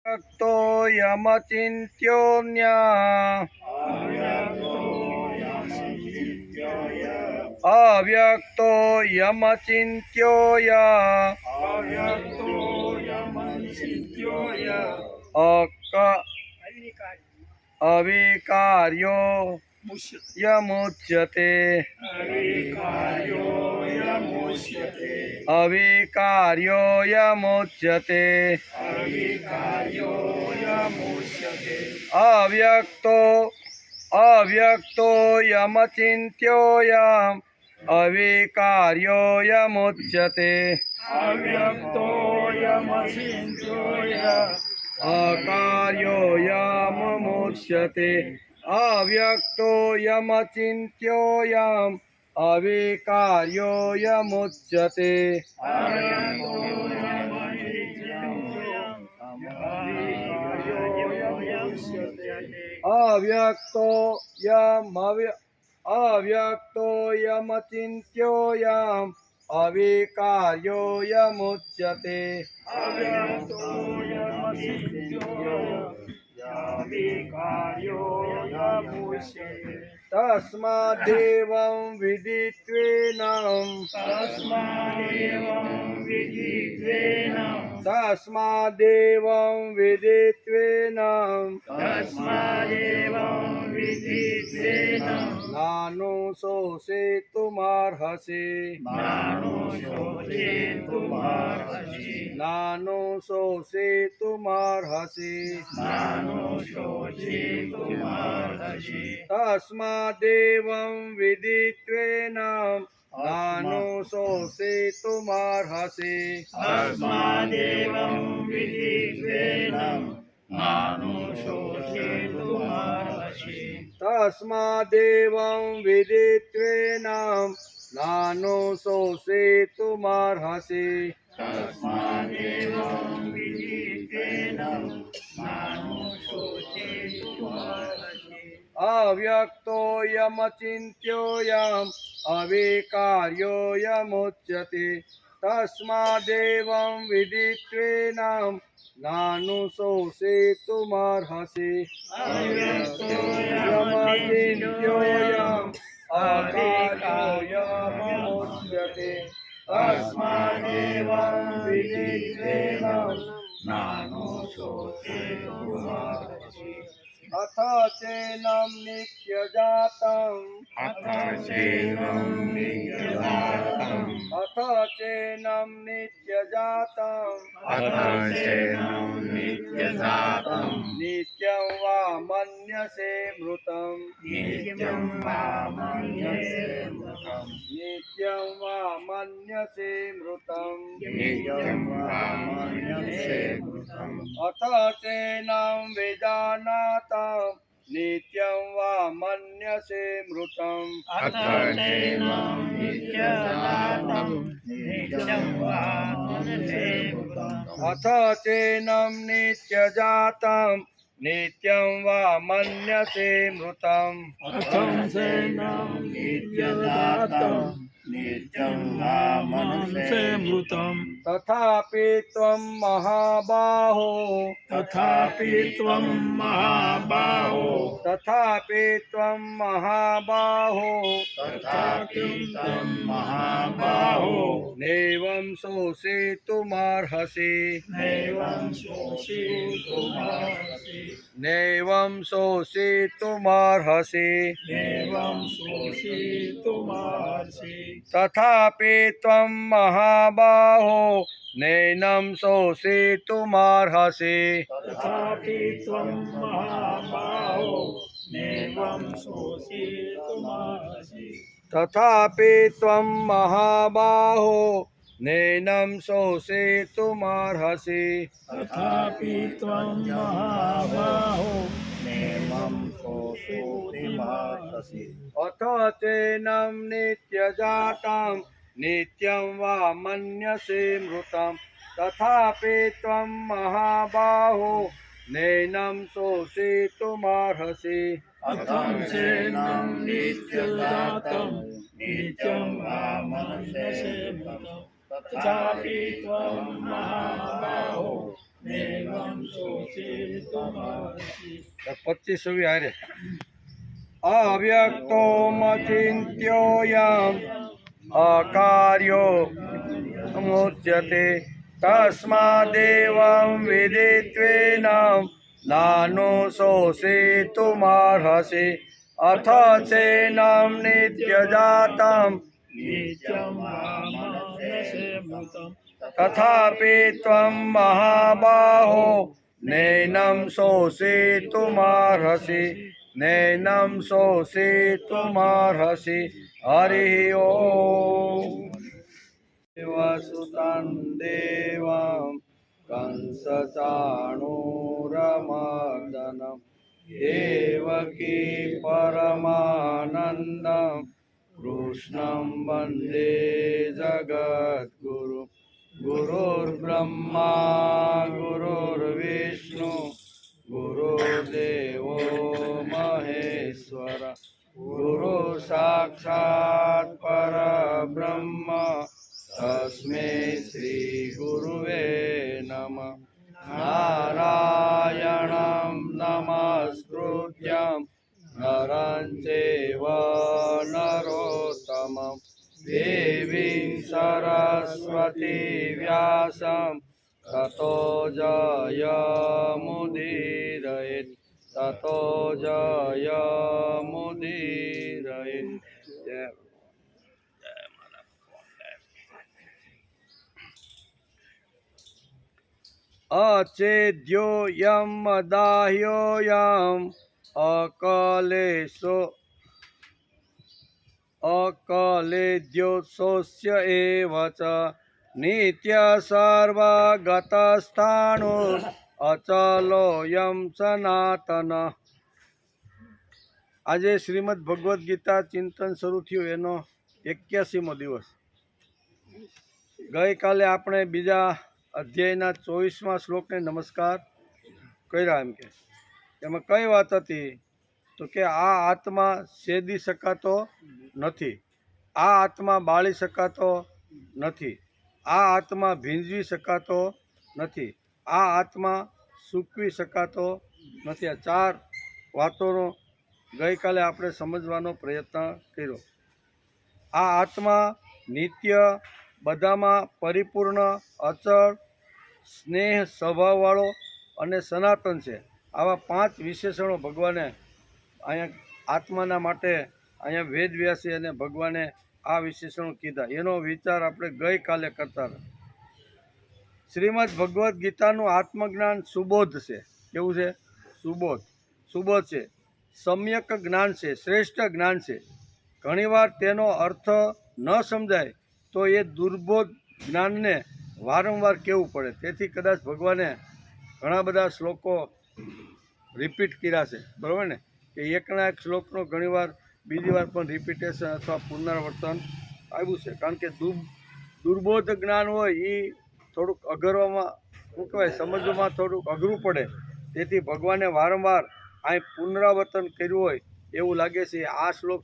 तो यमचिन्त्योऽन्या अव्यक्तो यमचिन्त्यो य अविकार्यो यमुच्यते अविकार्यो यमुच्यते अव्यक्तो यमचिन्त्यो यम् अविकार्यो यमुच्यते अकार्यो यमुच्यते अव्यक्तो यमचिन्त्यो यम् अविकार्यो यमुच्यते अव्यक्तो यमचिन्त्यो यम् अविकार्यो यमुच्यते तस्मादेवं विदित्वेनं नानुशोषितुमर्हसि तस्मादेवं विदित्वेनं नानुशोषितुमर्हसि तस्मादेवं विदित्वेनं नानुशोषितुमर्हसि अव्यक्तो यमचिन्त्यो यम् अविकार्यो यमुच्यते तस्मादेवं विदित्वेनं नानुशोषितुमर्हसि यमचिन्त्यो यम् अकार्यो यमुच्यते तस्मादेवं विदित्वेनं नानुशोषितुमर्हसि अथ चैनं नित्यजातम् नित्यं वा मन्यसे मृतम् अथ चैनं विजानातं नित्यं वा मन्यसे मृतम् अथ चैनं नित्यजातं नित्यं वा मन्यसे मृतम् तथापि त्वं महाबाहो नैवं शोषितुमर्हसि तथापि त्वं महाबाहो नैनं शोषितुमर्हसि तथापि त्वं महाबाहो नैनं शोषितुमर्हसि अथ चैनं नित्यजातं नित्यं वा मन्यसे मृतम् तथापि त्वं महाबाहो नैनं शोषितुमर्हसि 25 હારે અવ્યક્તોમચિન્ત્યોऽયम् અકાર્યો મુચ્યતે તસ્માદેવં વિદિત્વેનં નાનુશોષિતુમર્હસि અથ ચૈनं નિત્યજાतं તથાપિ ત્વં મહાબાહો નૈनं શોષિતુમર્હસि નૈनं શોષિતુમર્હસि હરિ ઓમ દેવસુतं દેવં કંસચાણૂરમર્દનમ દેવકી પરમાનંદમ કૃષ્ણં વંદે જગદ્ગુરુ ગુરુર્બ્રહ્મા ગુરુર્વિષ્ણુ ગુરુદેવો મહેશ્વર ગુરુ સાક્ષાત પરબ્રહ્મ તસ્મૈ શ્રી ગુરુવે નમઃ નારાયણં નમસ્કૃત્યં નરં ચૈવ નરોત્તમં દેવીં સરસ્વતી વ્યાસં તતો જયમુદીરયેત તતો જયમુદીરયેત. અચેદ્યોયમ દાહ્યોયમ અકલેદ્યોત્સોસ્ય એવ ચ નિત્ય સર્વગતસ્થાણુ અચલોયમ સનાતન. આજે શ્રીમદ ભગવદ્ ગીતા ચિંતન શરૂ થયું એનો 81મો દિવસ. ગઈકાલે આપણે બીજા અધ્યાયના 24મા શ્લોકને નમસ્કાર કર્યા. એમ કે એમાં કઈ વાત હતી તો કે આ આત્મા છેદી શકાતો નથી, આ આત્મા બાળી શકાતો નથી, આ આત્મા ભીંજવી શકાતો નથી, આ આત્મા સૂકવી શકાતો નથી. આ 4 વાતોનો ગઈકાલે આપણે સમજવાનો પ્રયત્ન કર્યો. આ આત્મા નિત્ય, બધામાં પરિપૂર્ણ, અચળ, સ્નેહ સ્વભાવવાળો અને સનાતન છે. આવા 5 વિશેષણો ભગવાને અહીંયા આત્માના માટે અહીંયા વેદવ્યાસી અને ભગવાને આ વિશેષણો કીધા. એનો વિચાર આપણે ગઈકાલે કરતા હતા. શ્રીમદ ભગવદ્ ગીતાનું આત્મજ્ઞાન સુબોધ છે. કેવું છે? સુબોધ છે, સમ્યક જ્ઞાન છે, શ્રેષ્ઠ જ્ઞાન છે. ઘણીવાર તેનો અર્થ ન સમજાય તો એ દુર્બોધ જ્ઞાનને વારંવાર કહેવું પડે. તેથી કદાચ ભગવાને ઘણા બધા શ્લોકો રિપીટ કર્યા છે, બરાબર ને? કે એકના એક શ્લોકનો ઘણીવાર બીજી વાર પણ રિપીટેશન અથવા પુનરાવર્તન આવ્યું છે. કારણ કે દુર્બોધ જ્ઞાન હોય એ થોડુંક અઘરવામાં શું કહેવાય, સમજવામાં થોડુંક અઘરું પડે. તેથી ભગવાને વારંવાર અહીં પુનરાવર્તન કર્યું હોય એવું લાગે છે. આ શ્લોક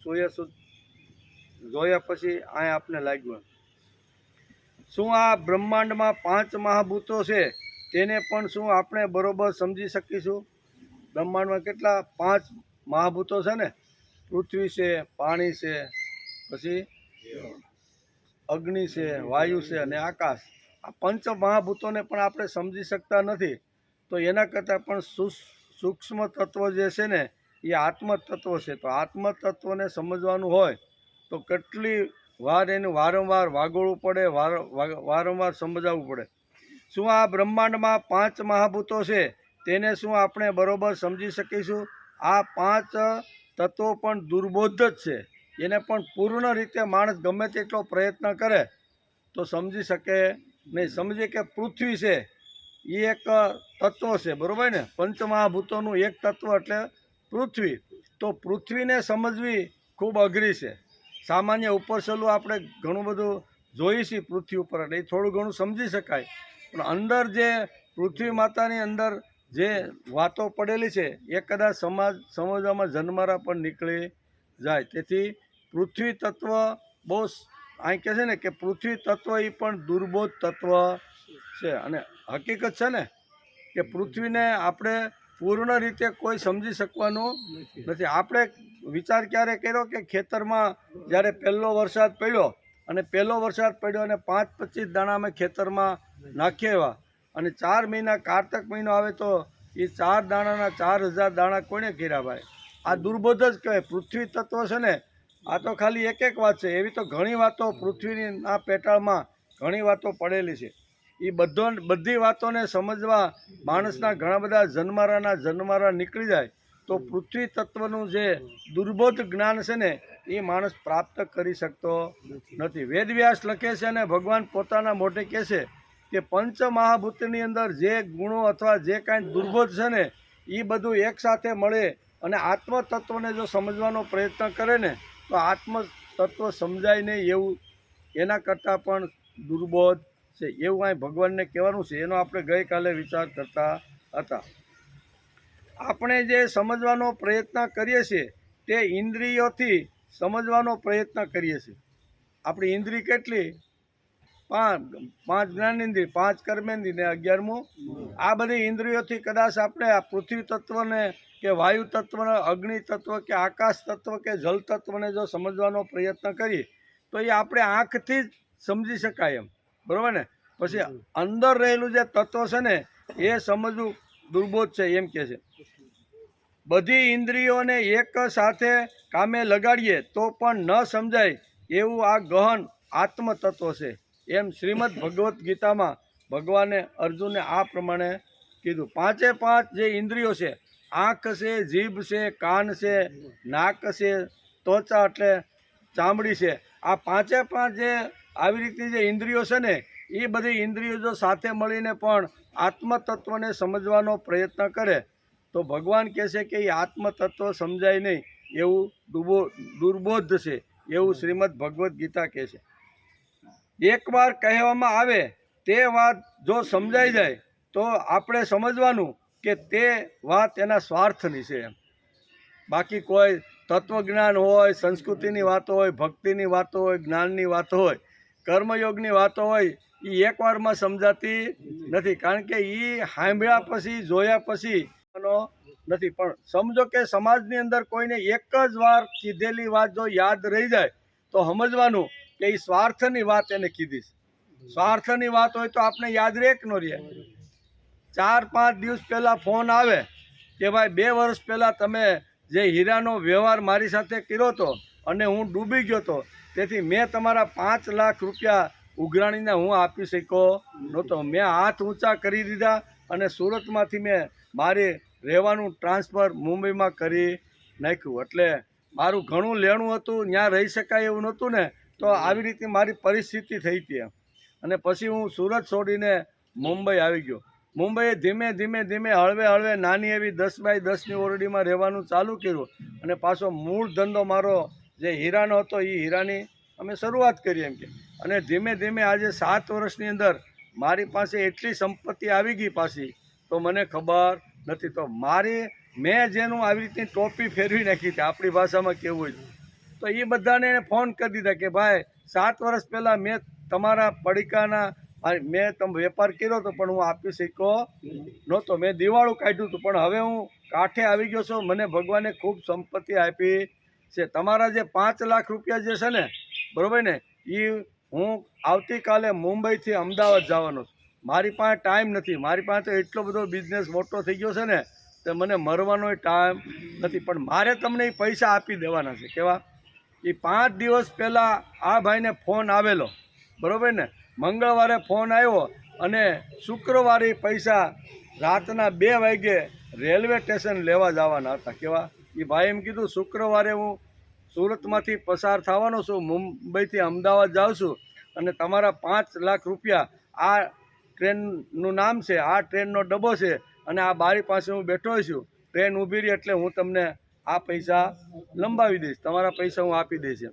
જોયા પછી અહીં આપને લાગ્યું. શું આ બ્રહ્માંડમાં 5 મહાભૂતો છે તેને પણ શું આપણે બરોબર સમજી શકીશું? બ્રહ્માંડમાં કેટલા 5 મહાભૂતો છે ને? પૃથ્વી છે, પાણી છે, પછી અગ્નિ છે, વાયુ છે અને આકાશ. આ 5 મહાભૂતોને પણ આપણે સમજી શકતા નથી. તો એના કરતાં પણ સૂક્ષ્મ તત્વ જે છે ને એ આત્મતત્વ છે. તો આત્મતત્વને સમજવાનું હોય તો કેટલી વાર એનું વારંવાર વાગોળવું પડે, વારંવાર સમજાવવું પડે. શું આ બ્રહ્માંડમાં 5 મહાભૂતો છે તેને શું આપણે બરોબર સમજી શકીશું? આ 5 તત્વો પણ દુર્બોધ જ છે. એને પણ પૂર્ણ રીતે માણસ ગમે તેટલો પ્રયત્ન કરે તો સમજી શકે નહીં. સમજે કે પૃથ્વી છે એ એક તત્વ છે, બરાબર ને? પંચમહાભૂતોનું એક તત્વ એટલે પૃથ્વી. તો પૃથ્વીને સમજવી ખૂબ અઘરી છે. સામાન્ય ઉપર છેલ્લું આપણે ઘણું બધું જોઈએ છીએ પૃથ્વી ઉપર, એટલે એ થોડું ઘણું સમજી શકાય. પણ અંદર જે પૃથ્વી માતાની અંદર જે વાતો પડેલી છે એ કદાચ સમજવામાં જન્મારા પણ નીકળી જાય. તેથી પૃથ્વી તત્વ બહુ અહીં કહે છે ને કે પૃથ્વી તત્વ એ પણ દુર્બોધ તત્વ છે. અને હકીકત છે ને કે પૃથ્વીને આપણે પૂર્ણ રીતે કોઈ સમજી શકવાનું નથી. આપણે વિચાર ક્યારે કર્યો કે ખેતરમાં જ્યારે પહેલો વરસાદ પડ્યો અને 5-25 દાણા અમે ખેતરમાં નાખીએ એવા, અને 4 મહિના કારતક મહિનો આવે તો એ 4 દાણાના 4000 દાણા કોણે કર્યા ભાઈ? આ દુર્બોધ જ કહેવાય. પૃથ્વી તત્વ છે ને, આ તો ખાલી એક વાત છે. એવી તો ઘણી વાતો પૃથ્વીની આ પેટાળમાં ઘણી વાતો પડેલી છે. એ બધી વાતોને સમજવા માણસના ઘણા બધા જન્મારા નીકળી જાય તો પૃથ્વી તત્વનું જે દુર્બોધ જ્ઞાન છે ને એ માણસ પ્રાપ્ત કરી શકતો નથી. વેદવ્યાસ લખે છે અને ભગવાન પોતાના મોઢે કહે છે કે પંચ મહાભૂતની અંદર જે ગુણો અથવા જે કાંઈ દુર્બોધ છે ને એ બધું એકસાથે મળે અને આત્મતત્વને જો સમજવાનો પ્રયત્ન કરે ને તો આત્મતત્વ સમજાય નહીં એવું એના કરતાં પણ દુર્બોધ છે એવું અહીં ભગવાનને કહેવાનું છે. એનો આપણે ગઈકાલે વિચાર કરતા હતા. આપણે જે સમજવાનો પ્રયત્ન કરીએ છીએ તે ઇન્દ્રિયોથી સમજવાનો પ્રયત્ન કરીએ છીએ. આપણી ઇન્દ્રિય કેટલી? 5 જ્ઞાનેન્દ્રિય, 5 કર્મેન્દ્રિય ને 11મું. આ બધી ઇન્દ્રિયોથી કદાચ આપણે આ પૃથ્વી તત્વને કે વાયુ તત્વને, અગ્નિ તત્વ કે આકાશ તત્વ કે જલ તત્વને જો સમજવાનો પ્રયત્ન કરીએ તો એ આપણે આંખથી જ સમજી શકાય એમ, બરાબર ને? પછી અંદર રહેલું જે તત્વ છે ને એ સમજવું દુર્બોધ છે એમ કહે છે. બધી ઇન્દ્રિયોને એક સાથે કામે લગાડીએ તો પણ ન સમજાય એવું આ ગહન આત્મતત્વ છે એમ શ્રીમદ ભગવદ્ ગીતામાં ભગવાને અર્જુનને આ પ્રમાણે કીધું. 5 જે ઇન્દ્રિયો છે, આંખ છે, જીભ છે, કાન છે, નાક છે, ત્વચા એટલે ચામડી છે, આ 5 જે આવી રીતની જે ઇન્દ્રિયો છે ને એ બધી ઇન્દ્રિયો જો સાથે મળીને પણ આત્મતત્વને સમજવાનો પ્રયત્ન કરે તો ભગવાન કહે છે કે એ આત્મતત્વ સમજાય નહીં એવું દુર્બોધ છે એવું શ્રીમદ ભગવદ્ ગીતા કહે છે. એકવાર કહેવામાં આવે તે વાત જો સમજાઈ જાય તો આપણે સમજવાનું કે તે વાત એના સ્વાર્થની છે એમ. બાકી કોઈ તત્વજ્ઞાન હોય, સંસ્કૃતિની વાતો હોય, ભક્તિની વાતો હોય, જ્ઞાનની વાતો હોય, કર્મયોગની વાતો હોય, એ એકવારમાં સમજાતી નથી. કારણ કે એ સાંભળ્યા પછી, જોયા પછી નથી. પણ સમજો કે સમાજની અંદર કોઈને એક જ વાર કીધેલી વાત જો યાદ રહી જાય તો સમજવાનું કે એ સ્વાર્થની વાત એને કીધી. સ્વાર્થની વાત હોય તો આપણે યાદ રહે કે ન રહે? 4-5 દિવસ પહેલાં ફોન આવે કે ભાઈ 2 વર્ષ પહેલાં તમે જે હીરાનો વ્યવહાર મારી સાથે કર્યો હતો અને હું ડૂબી ગયો હતો, તેથી મેં તમારા 5 લાખ રૂપિયા ઉઘરાણીને હું આપી શક્યો નહોતો. મેં હાથ ઊંચા કરી દીધા અને સુરતમાંથી મેં મારે રહેવાનું ટ્રાન્સફર મુંબઈમાં કરી નાખ્યું. એટલે મારું ઘણું લેણું હતું, ત્યાં રહી શકાય એવું નહોતું ને, તો આવી રીતે મારી પરિસ્થિતિ થઈ હતી. અને પછી હું સુરત છોડીને મુંબઈ આવી ગયો. મુંબઈએ ધીમે ધીમે હળવે નાની એવી 10 બાય 10ની ઓરડીમાં રહેવાનું ચાલુ કર્યું અને પાછો મૂળ ધંધો મારો જે હીરાનો હતો એ હીરાની અમે શરૂઆત કરી એમ કે. અને ધીમે આજે 7 વર્ષની અંદર મારી પાસે એટલી સંપત્તિ આવી ગઈ પાછી તો મને ખબર નથી. તો મેં જેનું આવી રીતની ટોપી ફેરવી નાખી હતી, આપણી ભાષામાં કહેવું હોય તો એ બધાને ફોન કરી દીધા કે ભાઈ 7 વર્ષ પહેલાં મેં તમારા પડીકાના મેં તમે વેપાર કર્યો હતો પણ હું આપી શક્યો નહોતો. મેં દિવાળું કાઢ્યું હતું પણ હવે હું કાંઠે આવી ગયો છું. મને ભગવાને ખૂબ સંપત્તિ આપી છે. તમારા જે 5 લાખ રૂપિયા જે છે ને, બરાબર ને, એ હું આવતીકાલે મુંબઈથી અમદાવાદ જવાનો છું. મારી પાસે ટાઈમ નથી. મારી પાસે તો એટલો બધો બિઝનેસ મોટો થઈ ગયો છે ને તો મને મરવાનો ટાઈમ નથી. પણ મારે તમને એ પૈસા આપી દેવાના છે. કેવા? એ 5 દિવસ પહેલાં આ ભાઈને ફોન આવેલો, બરાબર ને, મંગળવારે ફોન આવ્યો અને શુક્રવારે પૈસા રાતના 2 વાગે રેલવે સ્ટેશન લેવા જવાના હતા. કેવા? એ ભાઈ એમ કીધું શુક્રવારે હું સુરતમાંથી પસાર થવાનો છું, મુંબઈથી અમદાવાદ જાઉં છું અને તમારા 5 લાખ રૂપિયા આ ટ્રેનનું નામ છે, આ ટ્રેનનો ડબ્બો છે અને આ બારી પાસે હું બેઠો છું, ટ્રેન ઊભી રહી એટલે હું તમને આ પૈસા લંબાવી દઈશ, તમારા પૈસા હું આપી દઈશ.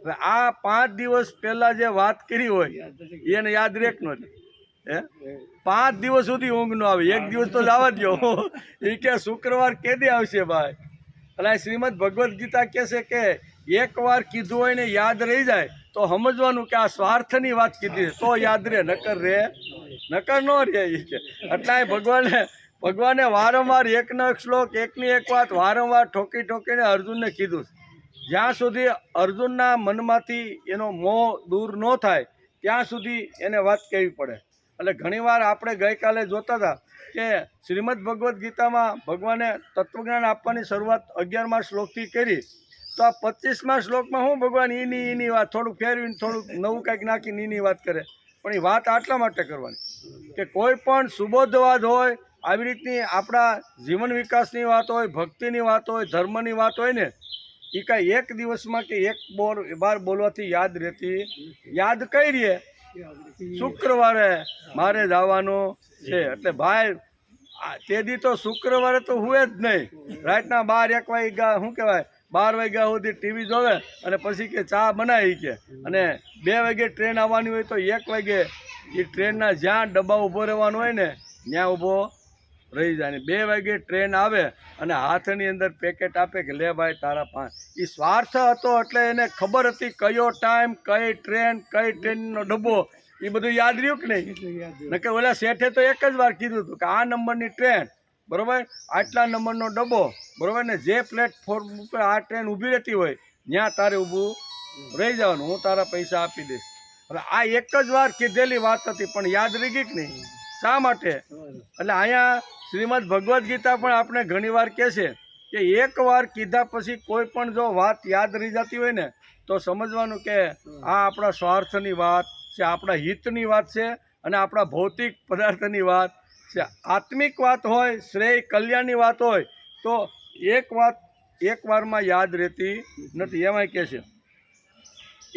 હવે આ 5 દિવસ પહેલાં જે વાત કરી હોય એને યાદ રહે કે ન રહે? 5 દિવસ સુધી ઊંઘ ન આવે. એક દિવસ તો જવા દો. એ કે શુક્રવાર કેદી આવશે ભાઈ? અને શ્રીમદ ભગવદ્ ગીતા કહે છે કે એકવાર કીધું હોય ને યાદ રહી જાય તો સમજવાનું કે આ સ્વાર્થની વાત કીધી તો યાદ રહે, નકર ન રહે. એ કે એટલે ભગવાને ભગવાને વારંવાર એકનો એક શ્લોક એકની એક વાત વારંવાર ઠોકી ઠોકીને અર્જુનને કીધું. જ્યાં સુધી અર્જુનના મનમાંથી એનો મોહ દૂર ન થાય ત્યાં સુધી એને વાત કહેવી પડે. એટલે ઘણીવાર આપણે ગઈકાલે જોતા હતા કે શ્રીમદ ભગવદ્ ગીતામાં ભગવાને તત્વજ્ઞાન આપવાની શરૂઆત 11મા શ્લોકથી કરી. તો આ 25મા શ્લોકમાં હું ભગવાન એની વાત થોડુંક ફેરવીને થોડુંક નવું કંઈક નાખીને એની વાત કરે. પણ એ વાત આટલા માટે કરવાની કે કોઈ પણ સુબોધવાદ હોય, આવી રીતની આપણા જીવન વિકાસની વાત હોય, ભક્તિની વાત હોય, ધર્મની વાત હોય ને, એ કાંઈ એક દિવસમાં કે એક બાર બોલવાથી યાદ રહેતી. યાદ કઈ રહે? શુક્રવારે મારે જવાનું છે. એટલે ભાઈ તે દી તો શુક્રવારે તો હુએ જ નહીં. રાતના 12-1 વાગ્યા શું કહેવાય 12 વાગ્યા સુધી ટીવી જોવે અને પછી કે ચા બનાવી કે, અને 2 વાગે ટ્રેન આવવાની હોય તો 1 વાગે એ ટ્રેનના જ્યાં ડબ્બા ઊભો રહેવાનો હોય ને ત્યાં ઊભો રહી જાય. ને 2 વાગે ટ્રેન આવે અને હાથની અંદર પેકેટ આપે કે લે ભાઈ તારા 5. એ સ્વાર્થ હતો એટલે એને ખબર હતી કયો ટાઈમ, કઈ ટ્રેનનો ડબ્બો, એ બધું યાદ રહ્યું કે નહીં? નકર ઓલા શેઠે તો એક જ વાર કીધું હતું કે આ નંબરની ટ્રેન, બરાબર, આટલા નંબરનો ડબ્બો, બરાબર, ને જે પ્લેટફોર્મ ઉપર આ ટ્રેન ઊભી રહેતી હોય ત્યાં તારે ઊભું રહી જવાનું, હું તારા પૈસા આપી દઈશ. એટલે આ એક જ વાર કીધેલી વાત હતી પણ યાદ રહી ગઈ કે નહીં? શા માટે? એટલે અહીંયા શ્રીમદ ભગવદ્ ગીતા પણ આપણે ઘણીવાર કહે છે કે એકવાર કીધા પછી કોઈ પણ જો વાત યાદ રહી જતી હોય ને તો સમજવાનું કે આ આપણા સ્વાર્થની વાત છે, આપણા હિતની વાત છે અને આપણા ભૌતિક પદાર્થની વાત છે. આત્મિક વાત હોય, શ્રેય કલ્યાણની વાત હોય તો એક વાત એકવારમાં યાદ રહેતી નથી. એમાંય કહે છે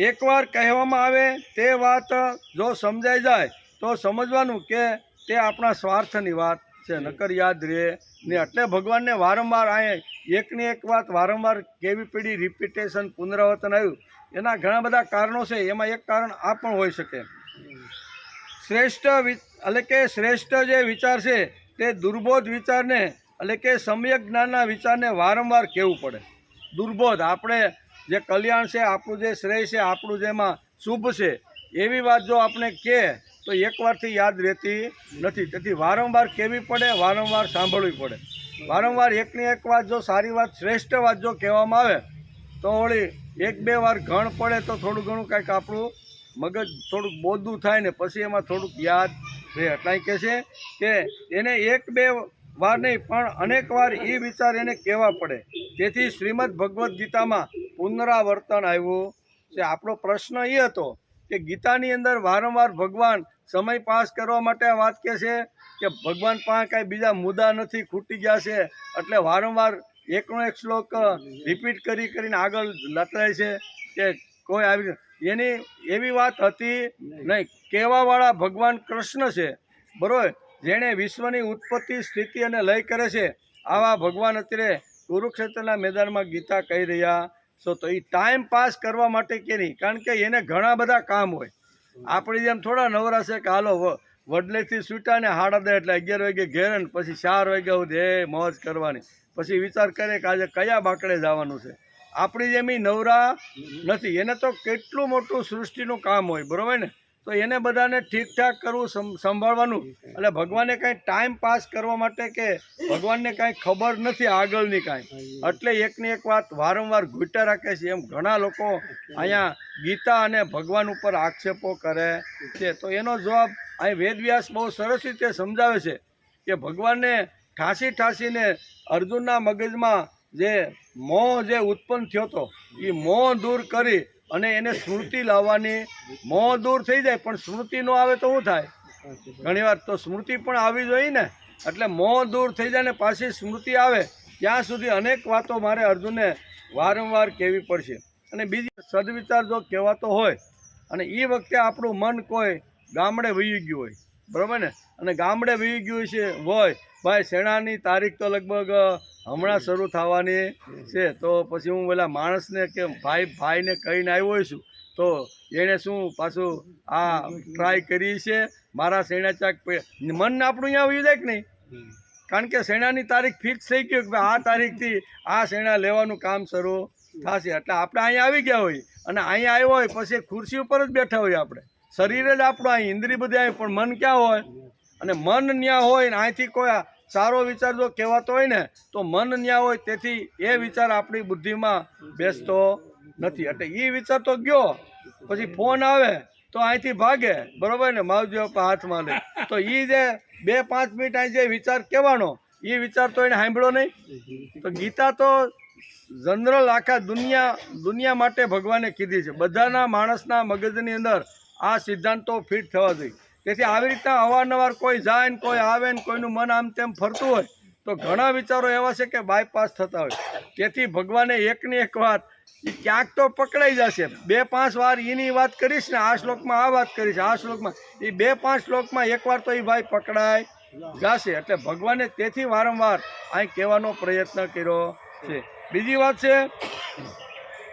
એકવાર કહેવામાં આવે તે વાત જો સમજાઈ જાય તો સમજવાનું કે તે આપણા સ્વાર્થની વાત છે, નકર યાદ રહે ને. એટલે ભગવાનને વારંવાર અહીંયા એકની એક વાત વારંવાર કેવી પડી, રિપીટેશન, પુનરાવર્તન આવ્યું. એના ઘણા બધા કારણો છે. એમાં એક કારણ આ પણ હોઈ શકે શ્રેષ્ઠ જે વિચાર છે તે દુર્બોધ વિચારને એટલે કે સમ્યક જ્ઞાનના વિચારને વારંવાર કહેવું પડે. દુર્બોધ આપણે જે કલ્યાણ છે, આપણું જે શ્રેય છે, આપણું જેમાં શુભ છે, એવી વાત જો આપણે કહે તો એકવારથી યાદ રહેતી નથી. તેથી વારંવાર કહેવી પડે, વારંવાર સાંભળવી પડે. વારંવાર એકની એક વાત જો સારી વાત, શ્રેષ્ઠ વાત જો કહેવામાં આવે તો વળી 1-2 વાર ઘણ પડે તો થોડું ઘણું કાંઈક આપણું મગજ થોડુંક બોદું થાય ને પછી એમાં થોડુંક યાદ રહે. એટલે કહે છે કે એને 1-2 વાર નહીં પણ અનેક વાર એ વિચાર એને કહેવા પડે. તેથી શ્રીમદ ભગવદ્ ગીતામાં પુનરાવર્તન આવ્યું છે. આપણો પ્રશ્ન એ હતો કે ગીતાની અંદર વારંવાર ભગવાન સમય પાસ કરવા માટે આ વાત કહે છે કે ભગવાન પાસે કાંઈ બીજા મુદ્દા નથી, ખૂટી ગયા છે, એટલે વારંવાર એકનો એક શ્લોક રિપીટ કરીને આગળ લતરાય છે કે કોઈ આવી એની એવી વાત હતી નહીં. કહેવાવાળા ભગવાન કૃષ્ણ છે, બરાબર, જેણે વિશ્વની ઉત્પત્તિ, સ્થિતિ અને લય કરે છે. આવા ભગવાન અત્યારે કુરુક્ષેત્રના મેદાનમાં ગીતા કહી રહ્યા છો. તો એ ટાઈમ પાસ કરવા માટે કે નહીં, કારણ કે એને ઘણા બધા કામ હોય. આપણી જેમ થોડા નવરા છે કે હાલો વડલેથી છૂટા ને 10:30 એટલે 11 વાગે ઘેર ને પછી 4 વાગ્યા સુધી મોજ કરવાની, પછી વિચાર કરે કે આજે કયા બાકડે જવાનું છે. આપણી જેમ નવરા નથી. એને તો કેટલું મોટું સૃષ્ટિનું કામ હોય, બરાબર ને? તો એને બધાને ઠીકઠાક કરવું, સંભાળવાનું. એટલે ભગવાને કાંઈ ટાઈમ પાસ કરવા માટે કે ભગવાનને કાંઈ ખબર નથી આગળની કાંઈ, એટલે એકની એક વાત વારંવાર ઘૂંટા રાખે છે. એમ ઘણા લોકો અહીંયા ગીતા અને ભગવાન ઉપર આક્ષેપો કરે છે. તો એનો જવાબ અહીં વેદવ્યાસ બહુ સરસ રીતે સમજાવે છે કે ભગવાનને ઠાંસીને અર્જુનના મગજમાં જે મોહ જે ઉત્પન્ન થયો હતો એ મોહ દૂર કરી અને એને સ્મૃતિ લાવવાની. મોહ દૂર થઈ જાય પણ સ્મૃતિ ન આવે તો શું થાય? ઘણીવાર તો સ્મૃતિ પણ આવી જોઈએ ને. એટલે મોહ દૂર થઈ જાય ને પાછી સ્મૃતિ આવે ત્યાં સુધી અનેક વાતો મારે અર્જુનને વારંવાર કહેવી પડશે. અને બીજી સદવિચાર જો કહેવાતો હોય અને એ વખતે આપણું મન કોઈ ગામડે વહી ગયું હોય, બરાબર ને, અને ગામડે વહી ગયું છે હોય, ભાઈ શેણાની તારીખ તો લગભગ હમણાં શરૂ થવાની છે, તો પછી હું પેલા માણસને કે ભાઈને કહીને આવ્યો છું તો એણે શું પાછું આ ટ્રાય કરી છે મારા શેણા ચાક મન આપણું અહીંયા વહી જાય કે નહીં? કારણ કે શેણાની તારીખ ફિક્સ થઈ ગયું કે આ તારીખથી આ શેણા લેવાનું કામ શરૂ થશે. એટલે આપણે અહીંયા આવી ગયા હોય અને અહીંયા આવ્યો હોય પછી ખુરશી ઉપર જ બેઠા હોય. આપણે શરીર જ આપણું અહીં, ઇન્દ્રિય બધી આવી, પણ મન ક્યાં હોય? અને મન ત્યાં હોય ને અહીંથી કોઈ સારો વિચાર જો કહેવાતો હોય ને તો મન ન્યા હોય, તેથી એ વિચાર આપણી બુદ્ધિમાં બેસતો નથી. એટલે એ વિચાર તો ગયો, પછી ફોન આવે તો અહીંથી ભાગે, બરોબર ને, માવજી પપ્પા હાથમાં લે, તો એ જે 2-5 મિનિટ અહીં જે વિચાર કહેવાનો એ વિચાર તો એને સાંભળ્યો નહીં. તો ગીતા તો જનરલ આખા દુનિયા માટે ભગવાને કીધી છે. બધાના માણસના મગજની અંદર આ સિદ્ધાંતો ફિટ થવા જોઈએ. તેથી આવી રીતના અવારનવાર કોઈ જાય ને કોઈ આવે ને કોઈનું મન આમ તેમ ફરતું હોય તો ઘણા વિચારો એવા છે કે બાયપાસ થતા હોય. તેથી ભગવાને એકની એક વાત એ ક્યાંક તો પકડાઈ જશે. 2-5 વાર એની વાત કરીશ ને, આ શ્લોકમાં આ વાત કરીશ, આ શ્લોકમાં એ 2-5 શ્લોકમાં એકવાર તો એ ભાઈ પકડાઈ જશે. એટલે ભગવાને તેથી વારંવાર અહીં કહેવાનો પ્રયત્ન કર્યો છે. બીજી વાત છે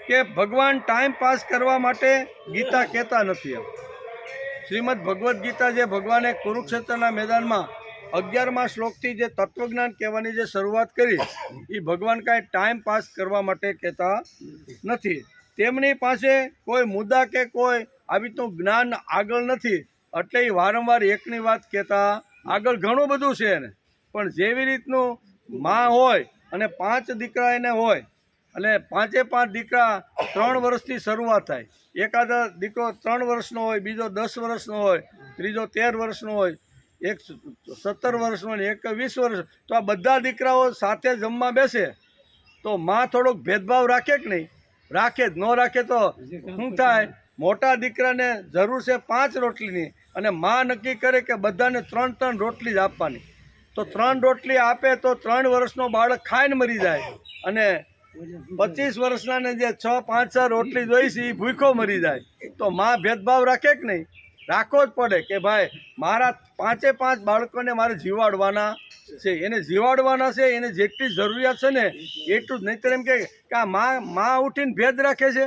કે ભગવાન ટાઈમ પાસ કરવા માટે ગીતા કહેતા નથી. એમ શ્રીમદ ભગવદ્ ગીતા જે ભગવાને કુરુક્ષેત્રના મેદાનમાં 11મા શ્લોકથી જે તત્વજ્ઞાન કહેવાની જે શરૂઆત કરી એ ભગવાન કાંઈ ટાઈમ પાસ કરવા માટે કહેતા નથી. તેમની પાસે કોઈ મુદ્દા કે કોઈ આવી રીતનું જ્ઞાન આગળ નથી, એટલે એ વારંવાર એકની વાત કહેતા. આગળ ઘણું બધું છે એને, પણ જેવી રીતનું માં હોય અને 5 દીકરા એને હોય અને 5 દીકરા 3 વર્ષથી શરૂઆત થાય. એકાદ દીકરો 3 વર્ષનો હોય, બીજો 10 વર્ષનો હોય, ત્રીજો 13 વર્ષનો હોય, એક 17 વર્ષનો હોય, એક 20 વર્ષ. તો આ બધા દીકરાઓ સાથે જમવા બેસે તો માં થોડોક ભેદભાવ રાખે કે નહીં? રાખે જ. ન રાખે તો શું થાય? મોટા દીકરાને જરૂર છે 5 રોટલીની અને માં નક્કી કરે કે બધાને 3 રોટલી જ આપવાની. તો 3 રોટલી આપે તો 3 વર્ષનો બાળક ખાઈને મરી જાય, અને 25 વર્ષના જે 6-5 રોટલી જોઈશે એ ભૂખો મરી જાય. તો માં ભેદભાવ રાખે કે નહીં? રાખવો જ પડે કે ભાઈ મારા 5 બાળકોને મારે જીવાડવાના છે, એને જીવાડવાના છે, એને જેટલી જરૂરિયાત છે ને એટલું જ. નહીંતર એમ કે આ માં ઉઠીને ભેદ રાખે છે,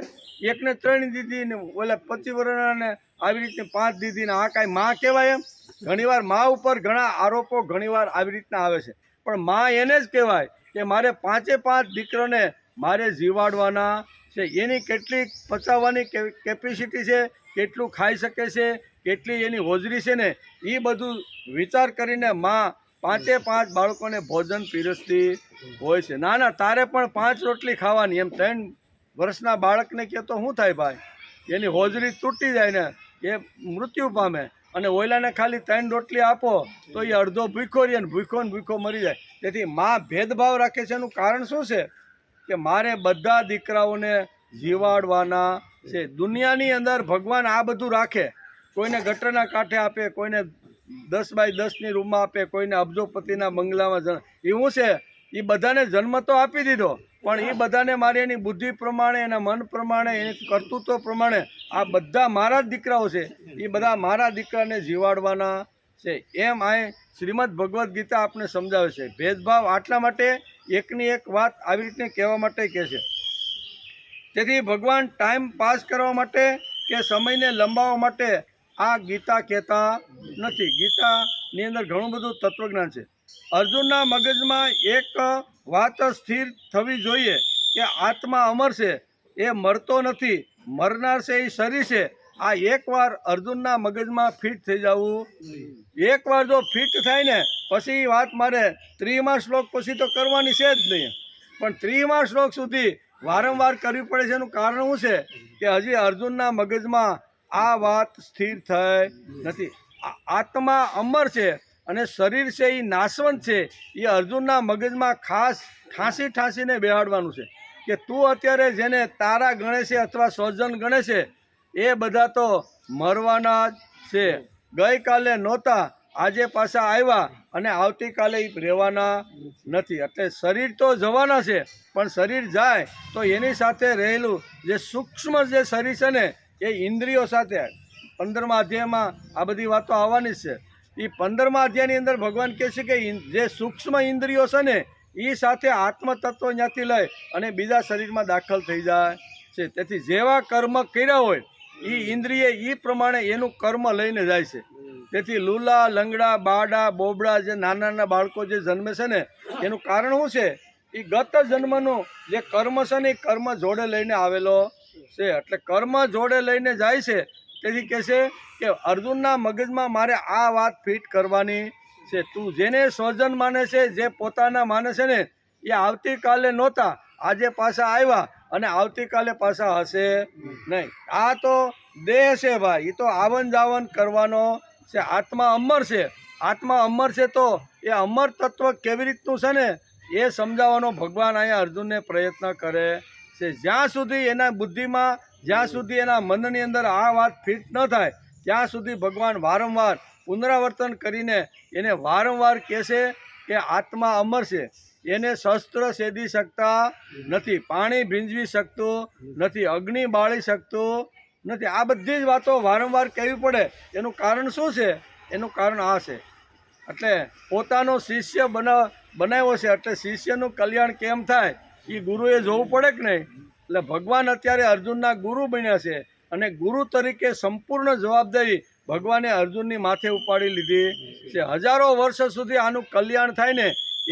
એકને 3 દીધી ને ઓલા 25 વર્ષને આવી રીતે 5 દીધી ને, આ કાંઈ માં કહેવાય? એમ ઘણીવાર માં ઉપર ઘણા આરોપો ઘણીવાર આવી રીતના આવે છે, પણ માં એને જ કહેવાય કે મારે 5 દીકરોને મારે જીવાડવાના છે. એની કેટલી પચાવવાની કેપેસિટી છે, કેટલું ખાઈ શકે છે, કેટલી એની હોજરી છે ને, એ બધું વિચાર કરીને માં 5 બાળકોને ભોજન પીરસતી હોય છે. ના તારે પણ 5 રોટલી ખાવાની. એમ 3 વર્ષના બાળકને કહે તો શું થાય ભાઈ? એની હોજરી તૂટી જાય ને, એ મૃત્યુ પામે. અને ઓયલાને ખાલી 3 રોટલી આપો તો એ અડધો ભૂખો રહે ને ભૂખો મરી જાય. તેથી માં ભેદભાવ રાખે છે. એનું કારણ શું છે? કે મારે બધા દીકરાઓને જીવાડવાના છે. દુનિયાની અંદર ભગવાન આ બધું રાખે. કોઈને ગટરના કાંઠે આપે, કોઈને 10x10ની રૂમમાં આપે, કોઈને અબજોપતિના બંગલામાં. એવું છે એ બધાને જન્મ તો આપી દીધો, પણ એ બધાને મારી એની બુદ્ધિ પ્રમાણે, એના મન પ્રમાણે, એની કર્તૃત્વ પ્રમાણે આ બધા મારા જ દીકરાઓ છે, એ બધા મારા દીકરાને જીવાડવાના છે. એમ આ શ્રીમદ ભગવદ્ ગીતા આપણે સમજાવે છે. ભેદભાવ આટલા માટે એકની એક વાત આવી રીતે કહેવા માટે કહે છે. તેથી ભગવાન ટાઈમ પાસ કરવા માટે કે સમયને લંબાવવા માટે આ ગીતા કહેતા નથી. ગીતાની અંદર ઘણું બધું તત્વજ્ઞાન છે. અર્જુનના મગજમાં એક વાત સ્થિર થવી જોઈએ કે આત્મા અમર છે, એ મરતો નથી, મરનાર છે એ શરીર છે. આ એકવાર અર્જુનના મગજમાં ફિટ થઈ જવું. એકવાર જો ફિટ થાય ને પછી વાત મારે 30મા શ્લોક પછી તો કરવાની છે જ નહીં, પણ 30મા શ્લોક સુધી વારંવાર કરવી પડે છે. એનું કારણ શું છે? કે હજી અર્જુનના મગજમાં આ વાત સ્થિર થઈ નથી. આત્મા અમર છે અને શરીર છે એ નાશવંત છે. એ અર્જુનના મગજમાં ખાસ ઠાંસીને બેહાડવાનું છે કે તું અત્યારે જેને તારા ગણે છે અથવા સ્વજન ગણે છે એ બધા તો મરવાના જ છે. ગઈકાલે નહોતા, આજે પાછા આવ્યા અને આવતીકાલે રહેવાના નથી. એટલે શરીર તો જવાના છે, પણ શરીર જાય તો એની સાથે રહેલું જે સૂક્ષ્મ જે શરીર છે ને એ ઇન્દ્રિયો સાથે 15મા અધ્યાયમાં આ બધી વાતો આવવાની છે. એ 15મા અધ્યાયની અંદર ભગવાન કહે છે કે જે સૂક્ષ્મ ઇન્દ્રિયો છે ને એ સાથે આત્મતત્વ ત્યાંથી લઈ અને બીજા શરીરમાં દાખલ થઈ જાય છે. તેથી જેવા કર્મ કર્યા હોય એ ઇન્દ્રિય એ પ્રમાણે એનું કર્મ લઈને જાય છે. તેથી લૂલા, લંગડા, બાડા, બોબડા જે નાના બાળકો જે જન્મે છે ને એનું કારણ શું છે? એ ગત જન્મનું જે કર્મ છે ને એ કર્મ જોડે લઈને આવેલો છે. એટલે કર્મ જોડે લઈને જાય છે. તેથી કહે છે કે અર્જુનના મગજમાં મારે આ વાત ફિટ કરવાની છે. તું જેને સ્વજન માને છે, જે પોતાના માને છે ને, એ આવતીકાલે નહોતા, આજે પાછા આવ્યા અને આવતીકાલે પાછા હશે નહીં. આ તો દેહ છે ભાઈ, એ તો આવન જાવન કરવાનો છે. આત્મા અમર છે. આત્મા અમર છે તો એ અમર તત્વ કેવી રીતનું છે ને એ સમજાવવાનો ભગવાન અહીંયા અર્જુનને પ્રયત્ન કરે છે. જ્યાં સુધી એના બુદ્ધિમાં, જ્યાં સુધી એના મનની અંદર આ વાત ફિટ ન થાય ત્યાં સુધી ભગવાન વારંવાર પુનરાવર્તન કરીને એને વારંવાર કહેશે કે આત્મા અમર છે. એને શસ્ત્ર છેદી શકતા નથી, પાણી ભીંજવી શકતું નથી, અગ્નિ બાળી શકતું નથી. આ બધી જ વાતો વારંવાર કહેવી પડે. એનું કારણ શું છે? એનું કારણ આ છે. એટલે પોતાનો શિષ્ય બનાવ્યો છે, એટલે શિષ્યનું કલ્યાણ કેમ થાય એ ગુરુએ જોવું પડે કે નહીં. એટલે ભગવાન અત્યારે અર્જુનના ગુરુ બન્યા છે અને ગુરુ તરીકે સંપૂર્ણ જવાબદારી ભગવાને અર્જુનની માથે ઉપાડી લીધી છે. હજારો વર્ષ સુધી આનું કલ્યાણ થાય ને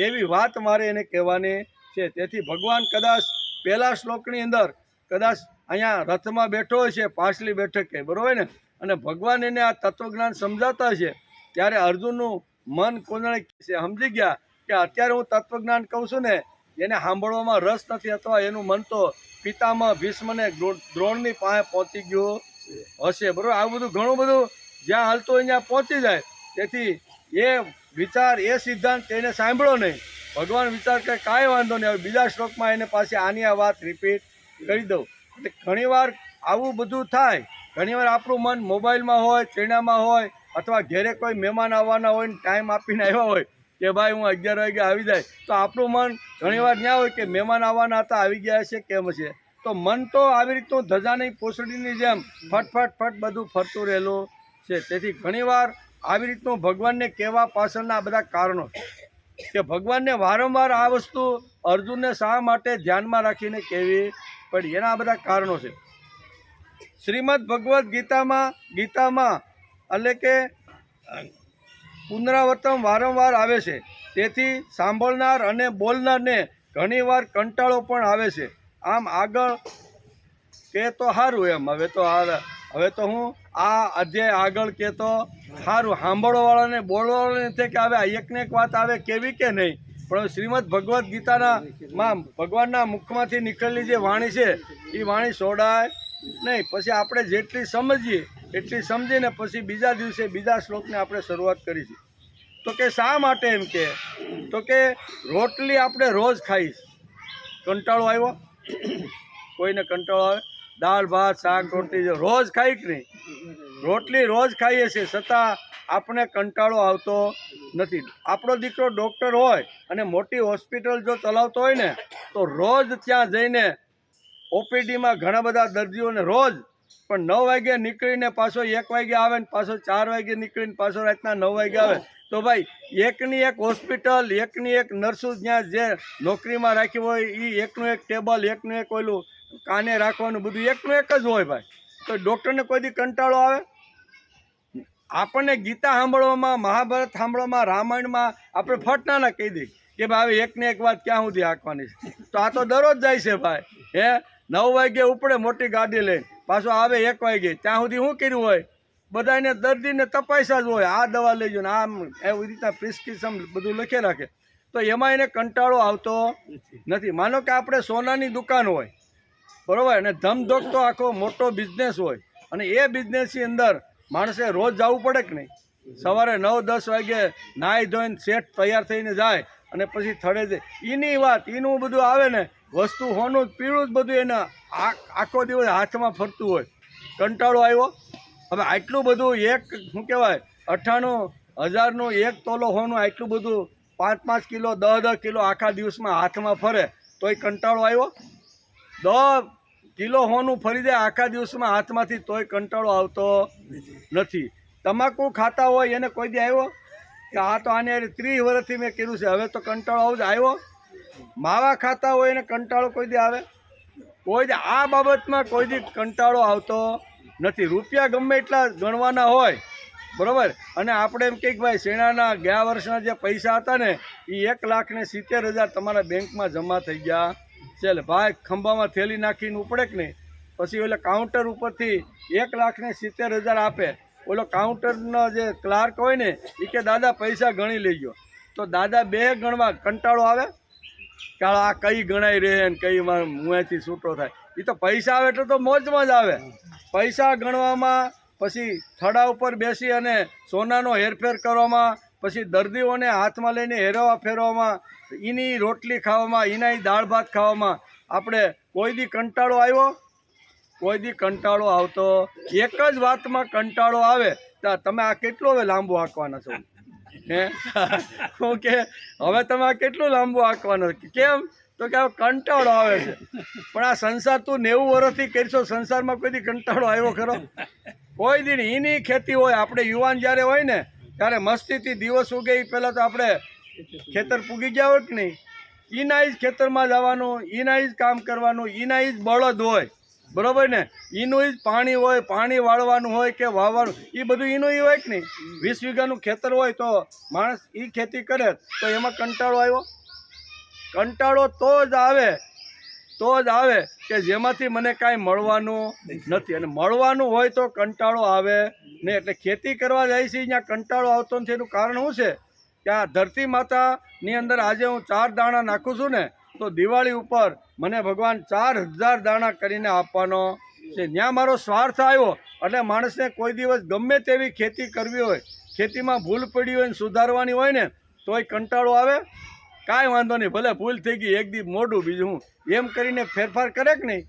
એવી વાત મારે એને કહેવાની છે. તેથી ભગવાન કદાચ પહેલા શ્લોકની અંદર કદાચ અહીંયા રથમાં બેઠો હોય છે, પાછલી બેઠકે, બરોબર ને, અને ભગવાન એને આ તત્વજ્ઞાન સમજાવતા છે ત્યારે અર્જુનનું મન કોને સમજી ગયા કે અત્યારે હું તત્વજ્ઞાન કહું છું ને એને સાંભળવામાં રસ નથી, અથવા એનું મન તો પિતામહ ભીષ્મને દ્રોણની પાસે પહોંચી ગયું હશે. બરાબર, આવું બધું ઘણું બધું જ્યાં હાલતું હોય ત્યાં પહોંચી જાય. તેથી એ વિચાર, એ સિદ્ધાંત એને સાંભળો નહીં. ભગવાન વિચાર કરે કાંઈ વાંધો નહીં, હવે બીજા શ્લોકમાં એને પાસે આની આ વાત રિપીટ કરી દઉં. એટલે ઘણીવાર આવું બધું થાય. ઘણીવાર આપણું મન મોબાઈલમાં હોય, ચેણામાં હોય, અથવા ઘેરે કોઈ મહેમાન આવવાના હોય ને ટાઈમ આપીને આવ્યા હોય કે ભાઈ હું 11 વાગે આવી જાય, તો આપણું મન ઘણીવાર ત્યાં હોય કે મહેમાન આવવાના હતા, આવી ગયા છે, કેમ છે. તો મન તો આવી રીતનું ધજાની પૂંછડીની જેમ ફટ બધું ફરતું રહેલું છે. તેથી ઘણીવાર આવી રીતનું ભગવાનને કહેવા પાછળના આ બધા કારણો કે ભગવાનને વારંવાર આ વસ્તુ અર્જુનને શા માટે ધ્યાનમાં રાખીને કહેવી પડી, એના આ બધા કારણો છે. શ્રીમદ ભગવદ્ ગીતામાં એટલે કે પુનરાવર્તન વારંવાર આવે છે. તેથી સાંભળનાર અને બોલનારને ઘણીવાર કંટાળો પણ આવે છે. આમ આગળ કે તો સારું એમ. હવે તો હું આ અધ્યાય આગળ કે તો સારું, સાંભળવાવાળાને બોલવાવાળાને નથી કે હવે એકને એક વાત આવે કેવી કે નહીં, પણ શ્રીમદ ભગવદ્ ગીતામાં ભગવાનના મુખમાંથી નીકળેલી જે વાણી છે એ વાણી છોડાય નહીં. પછી આપણે જેટલી સમજીએ એટલી સમજીને પછી બીજા દિવસે બીજા શ્લોકને આપણે શરૂઆત કરીશું. તો કે શા માટે એમ કે, તો કે રોટલી આપણે રોજ ખાઈશ. કંટાળો આવ્યો? કોઈને કંટાળો આવે? દાળ ભાત શાક રોટલી રોજ ખાઈ કે નહીં? રોટલી રોજ ખાઈએ છીએ છતાં આપણે કંટાળો આવતો નથી. આપણો દીકરો ડૉક્ટર હોય અને મોટી હોસ્પિટલ જો ચલાવતો હોય ને તો રોજ ત્યાં જઈને ઓપીડીમાં ઘણા બધા દર્દીઓને રોજ પણ 9 વાગે નીકળીને પાછો 1 વાગે આવે ને પાછો 4 વાગે નીકળીને પાછો રાતના 9 વાગે આવે. તો ભાઈ એકની એક હોસ્પિટલ, એકની એક નર્સો જ્યાં જે નોકરીમાં રાખી હોય એ એકનું એક ટેબલ, એકનું એક ઓલું કાને રાખવાનું બધું એકનું એક જ હોય ભાઈ. તો ડૉક્ટરને કોઈ દી કંટાળો આવે? આપણને ગીતા સાંભળવામાં, મહાભારત સાંભળવામાં, રામાયણમાં આપણે ફટના કહી દઈએ કે ભાઈ હવે એકને એક વાત ક્યાં સુધી હાંકવાની છે. તો આ તો દરરોજ જાય છે ભાઈ. 9 વાગે ઉપડે મોટી ગાડી લઈને, પાછો આવે 1 વાગે. ત્યાં સુધી શું કર્યું હોય? બધાને દર્દીને તપાસ્યા જ હોય, આ દવા લેજો ને આમ એવી રીતના પ્રિસ્ક્રિપ્શન બધું લખી રાખે. તો એમાં એને કંટાળો આવતો નથી. માનો કે આપણે સોનાની દુકાન હોય, બરાબર, અને ધમધોકતો આખો મોટો બિઝનેસ હોય અને એ બિઝનેસની અંદર માણસે રોજ જવું પડે કે નહીં? સવારે 9-10 વાગે નાહી ધોઈને સેટ તૈયાર થઈને જાય અને પછી થડે જાય. એની વાત, એનું બધું આવે ને વસ્તુ, હોનું પીળું જ બધું એને આખો દિવસ હાથમાં ફરતું હોય. કંટાળો આવ્યો? હવે આટલું બધું શું કહેવાય 98,000નું 1 તોલો હોનું આટલું બધું 5-5 કિલો 10-10 કિલો આખા દિવસમાં હાથમાં ફરે તોય કંટાળો આવ્યો? 10 કિલો હોનું ફરી જાય આખા દિવસમાં હાથમાંથી તોય કંટાળો આવતો નથી. તમાકુ ખાતા હોય એને કોઈ દી આવ્યો કે આ તો આને 30 વર્ષથી મેં કર્યું છે હવે તો કંટાળો આવ્યો? માવા ખાતા હોય એને કંટાળો કોઈ દી આવે? કોઈ દી આ બાબતમાં કોઈ દી કંટાળો આવતો નથી. રૂપિયા ગમે એટલા ગણવાના હોય, બરાબર, અને આપણે એમ કહીએ કે ભાઈ શેણાના ગયા વર્ષના જે પૈસા હતા ને એ 1,70,000 તમારા બેંકમાં જમા થઈ ગયા છે. એટલે ભાઈ ખંભામાં થેલી નાખીને ઉપડે કે નહીં, પછી એટલે કાઉન્ટર ઉપરથી 1,70,000 આપે ઓલો કાઉન્ટરનો જે ક્લાર્ક હોય ને એ કે દાદા પૈસા ગણી લઈ ગયો, તો દાદા બે ગણવા કંટાળો આવે કે આ કઈ ગણાય રહે ને કઈ મુંહેથી છૂટો થાય? એ તો પૈસા આવે એટલે તો મોજમાં જ આવે. પૈસા ગણવામાં, પછી થડા ઉપર બેસી અને સોનાનો હેરફેર કરવામાં, પછી દર્દીઓને હાથમાં લઈને હેરવા ફેરવામાં, એની રોટલી ખાવામાં, એના દાળ ભાત ખાવામાં આપણે કોઈ દી કંટાળો આવ્યો? કોઈ દી કંટાળો આવતો? એક જ વાતમાં કંટાળો આવે તો તમે આ કેટલું હવે લાંબુ આંકવાના છો? હે ઓકે, હવે તમે આ કેટલું લાંબુ આંકવાના? કેમ? તો કે કંટાળો આવે છે. પણ આ સંસાર તું 90 વર્ષથી કરશો, સંસારમાં કોઈ દી કંટાળો આવ્યો ખરો? કોઈ દી નહીં. એની ખેતી હોય. આપણે યુવાન જ્યારે હોય ને ત્યારે મસ્તીથી દિવસ ઉગે એ પહેલાં તો આપણે ખેતર પૂગી ગયા હોય કે નહીં, એના જ ખેતરમાં જવાનું, એના જ કામ કરવાનું, એના જ બળદ હોય, બરાબર ને, એનું જ પાણી હોય, પાણી વાળવાનું હોય કે વાવવાનું, એ બધું એનું હોય કે નહીં. 20 વીઘાનું ખેતર હોય તો માણસ એ ખેતી કરે તો એમાં કંટાળો આવ્યો? કંટાળો તો જ આવે કે જેમાંથી મને કાંઈ મળવાનું નથી, અને મળવાનું હોય તો કંટાળો આવે નહીં. એટલે ખેતી કરવા જાય છે અહીંયા કંટાળો આવતો નથી. એનું કારણ શું છે કે આ ધરતી માતાની અંદર આજે હું 4 દાણા નાખું છું ને, તો દિવાળી ઉપર મને ભગવાન 4000 દાણા કરીને આપવાનો છે. ત્યાં મારો સ્વાર્થ આવ્યો એટલે માણસને કોઈ દિવસ ગમે તેવી ખેતી કરવી હોય, ખેતીમાં ભૂલ પડી હોય ને સુધારવાની હોય ને, તોય કંટાળો આવે? કાંઈ વાંધો નહીં, ભલે ભૂલ થઈ ગઈ, એક દી મોઢું બીજું હું, એમ કરીને ફેરફાર કરે કે નહીં.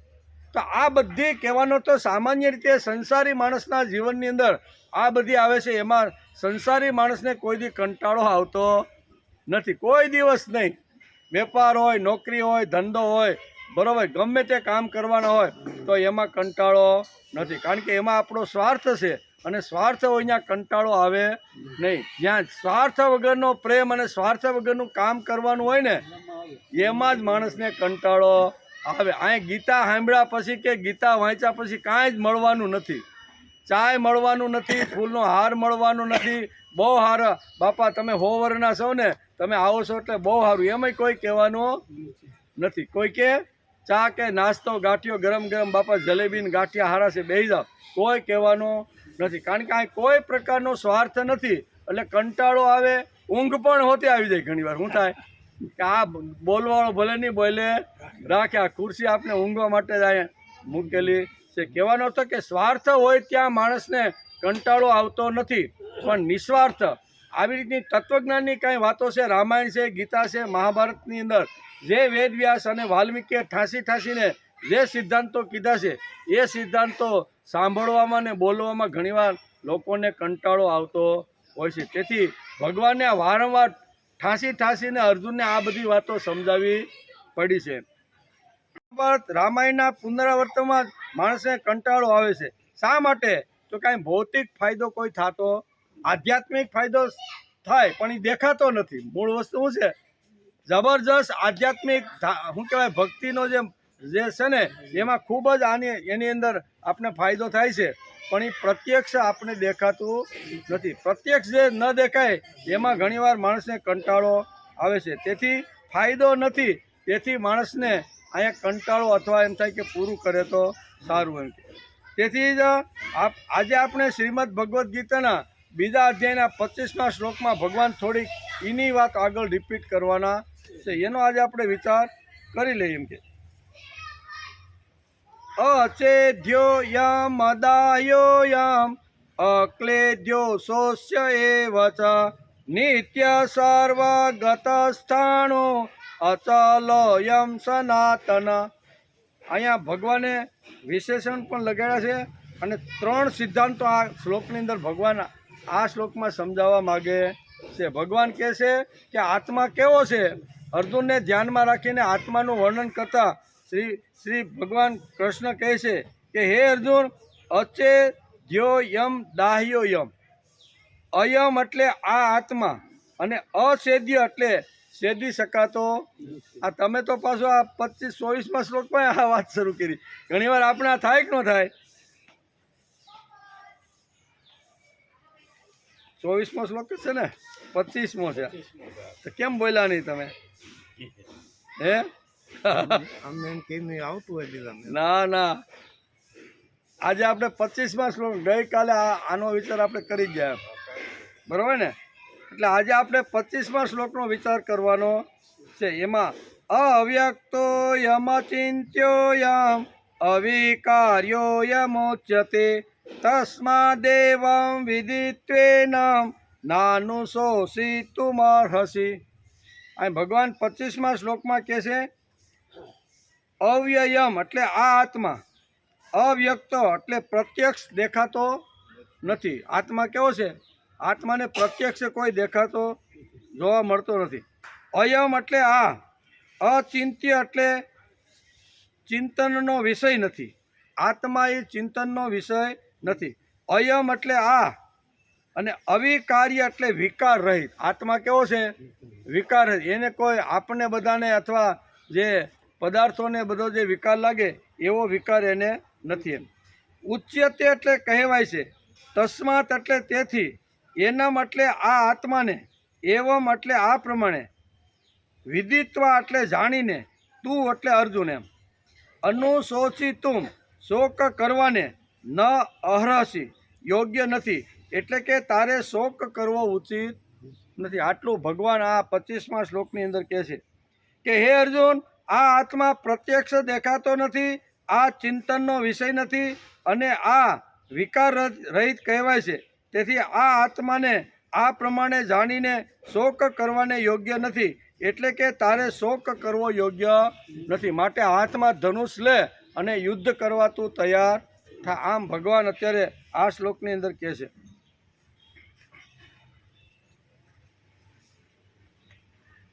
તો આ બધી કહેવાનો તો સામાન્ય રીતે સંસારી માણસના જીવનની અંદર આ બધી આવે છે. એમાં સંસારી માણસને કોઈ દી કંટાળો આવતો નથી, કોઈ દિવસ નહીં. વેપાર હોય, નોકરી હોય, ધંધો હોય, બરાબર, ગમે તે કામ કરવાના હોય તો એમાં કંટાળો નથી, કારણ કે એમાં આપણો સ્વાર્થ છે. અને સ્વાર્થ હોય ત્યાં કંટાળો આવે નહીં. જ્યાં સ્વાર્થ વગરનો પ્રેમ અને સ્વાર્થ વગરનું કામ કરવાનું હોય ને, એમાં જ માણસને કંટાળો આવે. અહીં ગીતા સાંભળ્યા પછી કે ગીતા વાંચ્યા પછી કાંઈ જ મળવાનું નથી. ચાય મળવાનું નથી, ફૂલનો હાર મળવાનું નથી. બહુ સારા બાપા, તમે 100 વર્ષના છો ને, તમે આવો છો એટલે બહુ સારું, એમાંય કોઈ કહેવાનું નથી. કોઈ કે ચા કે નાસ્તો, ગાંઠિયો ગરમ ગરમ, બાપા જલેબી ને ગાંઠિયા હારા છે, બેસી જાઓ, કોઈ કહેવાનું નથી. કારણ કે આ કોઈ પ્રકારનો સ્વાર્થ નથી. એટલે કંટાળો આવે. ઊંઘ પણ હોતી આવી જાય ઘણી વાર. શું થાય કે આ બોલવાળો ભલે નહીં બોલે રાખે, આ ખુરશી આપણે ઊંઘવા માટે જ અહીંયા મૂકેલી છે. કહેવાનો હતો કે સ્વાર્થ હોય ત્યાં માણસને કંટાળો આવતો નથી, પણ નિસ્વાર્થ આવી રીતની તત્વજ્ઞાનની કાંઈ વાતો છે, રામાયણ છે, ગીતા છે, મહાભારતની અંદર જે વેદવ્યાસ અને વાલ્મીકીએ ઠાંસીને જે સિદ્ધાંતો કીધા છે, એ સિદ્ધાંતો સાંભળવામાં ને બોલવામાં ઘણીવાર લોકોને કંટાળો આવતો હોય છે. તેથી ભગવાનને આ વારંવાર ઠાંસીને અર્જુનને આ બધી વાતો સમજાવી પડી છે. રામાયણના પુનરાવર્તનમાં માણસને કંટાળો આવે છે. શા માટે? તો કાંઈ ભૌતિક ફાયદો કોઈ થતો, આધ્યાત્મિક ફાયદો થાય પણ એ દેખાતો નથી. મૂળ વસ્તુ શું છે? જબરજસ્ત આધ્યાત્મિક શું કહેવાય, ભક્તિનો જે છે ને, એમાં ખૂબ જ એની અંદર આપણે ફાયદો થાય છે, પણ એ પ્રત્યક્ષ આપણે દેખાતું નથી. પ્રત્યક્ષ જે ન દેખાય એમાં ઘણીવાર માણસને કંટાળો આવે છે. તેથી ફાયદો નથી, તેથી માણસને અહીંયા કંટાળો અથવા એમ થાય કે પૂરું કરે તો સારું એમ. તેથી જ આજે આપણે શ્રીમદ ભગવદ્ ગીતાના 2 અધ્યાયના 25મા શ્લોકમાં ભગવાન થોડીક એની વાત આગળ રિપીટ કરવાના છે. એનો આજે આપણે વિચાર કરી લઈએ. એમ કે અચેધ્યો યમ અદાયો યમ અક્લેધ્યો સોસ્ય એવ ચ નિત્ય સર્વગત સ્થાણો અચલ યમ સનાતન. અહીંયા ભગવાને વિશેષણ પણ લગાડ્યા છે, અને 3 સિદ્ધાંતો આ શ્લોકની અંદર ભગવાન આ શ્લોકમાં સમજાવવા માગે છે. ભગવાન કહે છે કે આત્મા કેવો છે. અર્જુનને ધ્યાનમાં રાખીને આત્માનું વર્ણન કરતા શ્રી ભગવાન કૃષ્ણ કહે છે કે હે અર્જુન, અચે ધ્યો યમ દાહ્યો યમ. અયમ એટલે આ આત્મા, અને અછેદ્ય એટલે છેદી શકાતો. આ તમે તો પાછો આ 25-24મા શ્લોકમાં આ વાત શરૂ કરી. ઘણીવાર આપણે આ થાય કે ન થાય? 24મો શ્લોક છે ને, 25મો છે, તો કેમ બોલ્યા નહીં તમે? હે? ના આજે આપણે 25મા શ્લોક, ગઈકાલે આનો વિચાર આપણે કરી જ ગયા, બરાબર ને? એટલે આજે આપણે 25મા શ્લોકનો વિચાર કરવાનો છે. એમાં અવ્યક્તો યમચિંત્યો યમ અવિકાર્યો યમોચ્યતે તસ્માદેવં વિદિત્વેન નાનુશોષિતુમર્હસી. અહીં ભગવાન 25મા શ્લોકમાં કહે છે અવ્યયમ એટલે આ આત્મા, અવ્યક્ત એટલે પ્રત્યક્ષ દેખાતો નથી. આત્મા કેવો છે? આત્માને પ્રત્યક્ષ કોઈ દેખાતો જોવા મળતો નથી. અયમ એટલે આ, અચિંત્ય એટલે ચિંતનનો વિષય નથી. આત્મા એ ચિંતનનો વિષય નથી. અયમ એટલે આ, અને અવિકાર્ય એટલે વિકાર રહિત. આત્મા કેવો છે? વિકાર રહિત. એને કોઈ આપણને બધાને અથવા જે પદાર્થોને બધો જે વિકાર લાગે એવો વિકાર એને નથી. એમ ઉચ્યતે એટલે કહેવાય છે. તસ્માત એટલે તેથી, એનમ એટલે આ આત્માને, એવમ એટલે આ પ્રમાણે, વિદિત્વા એટલે જાણીને, તું એટલે અર્જુન એમ, અનુશોચિતુમ શોક કરવાને, ન અહરસી યોગ્ય નથી, એટલે કે તારે શોક કરવો ઉચિત નથી. આટલું ભગવાન આ 25મા શ્લોકની અંદર કહે છે કે હે અર્જુન, આ આત્મા પ્રત્યક્ષ દેખાતો નથી, આ ચિંતનનો વિષય નથી, અને આ વિકાર રહિત કહેવાય છે. તેથી આ આત્માને આ પ્રમાણે જાણીને શોક કરવાને યોગ્ય નથી, એટલે કે તારે શોક કરવો યોગ્ય નથી. માટે હાથમાં ધનુષ લે અને યુદ્ધ કરવા તું તૈયાર થા. આમ ભગવાન અત્યારે આ શ્લોકની અંદર કહે છે.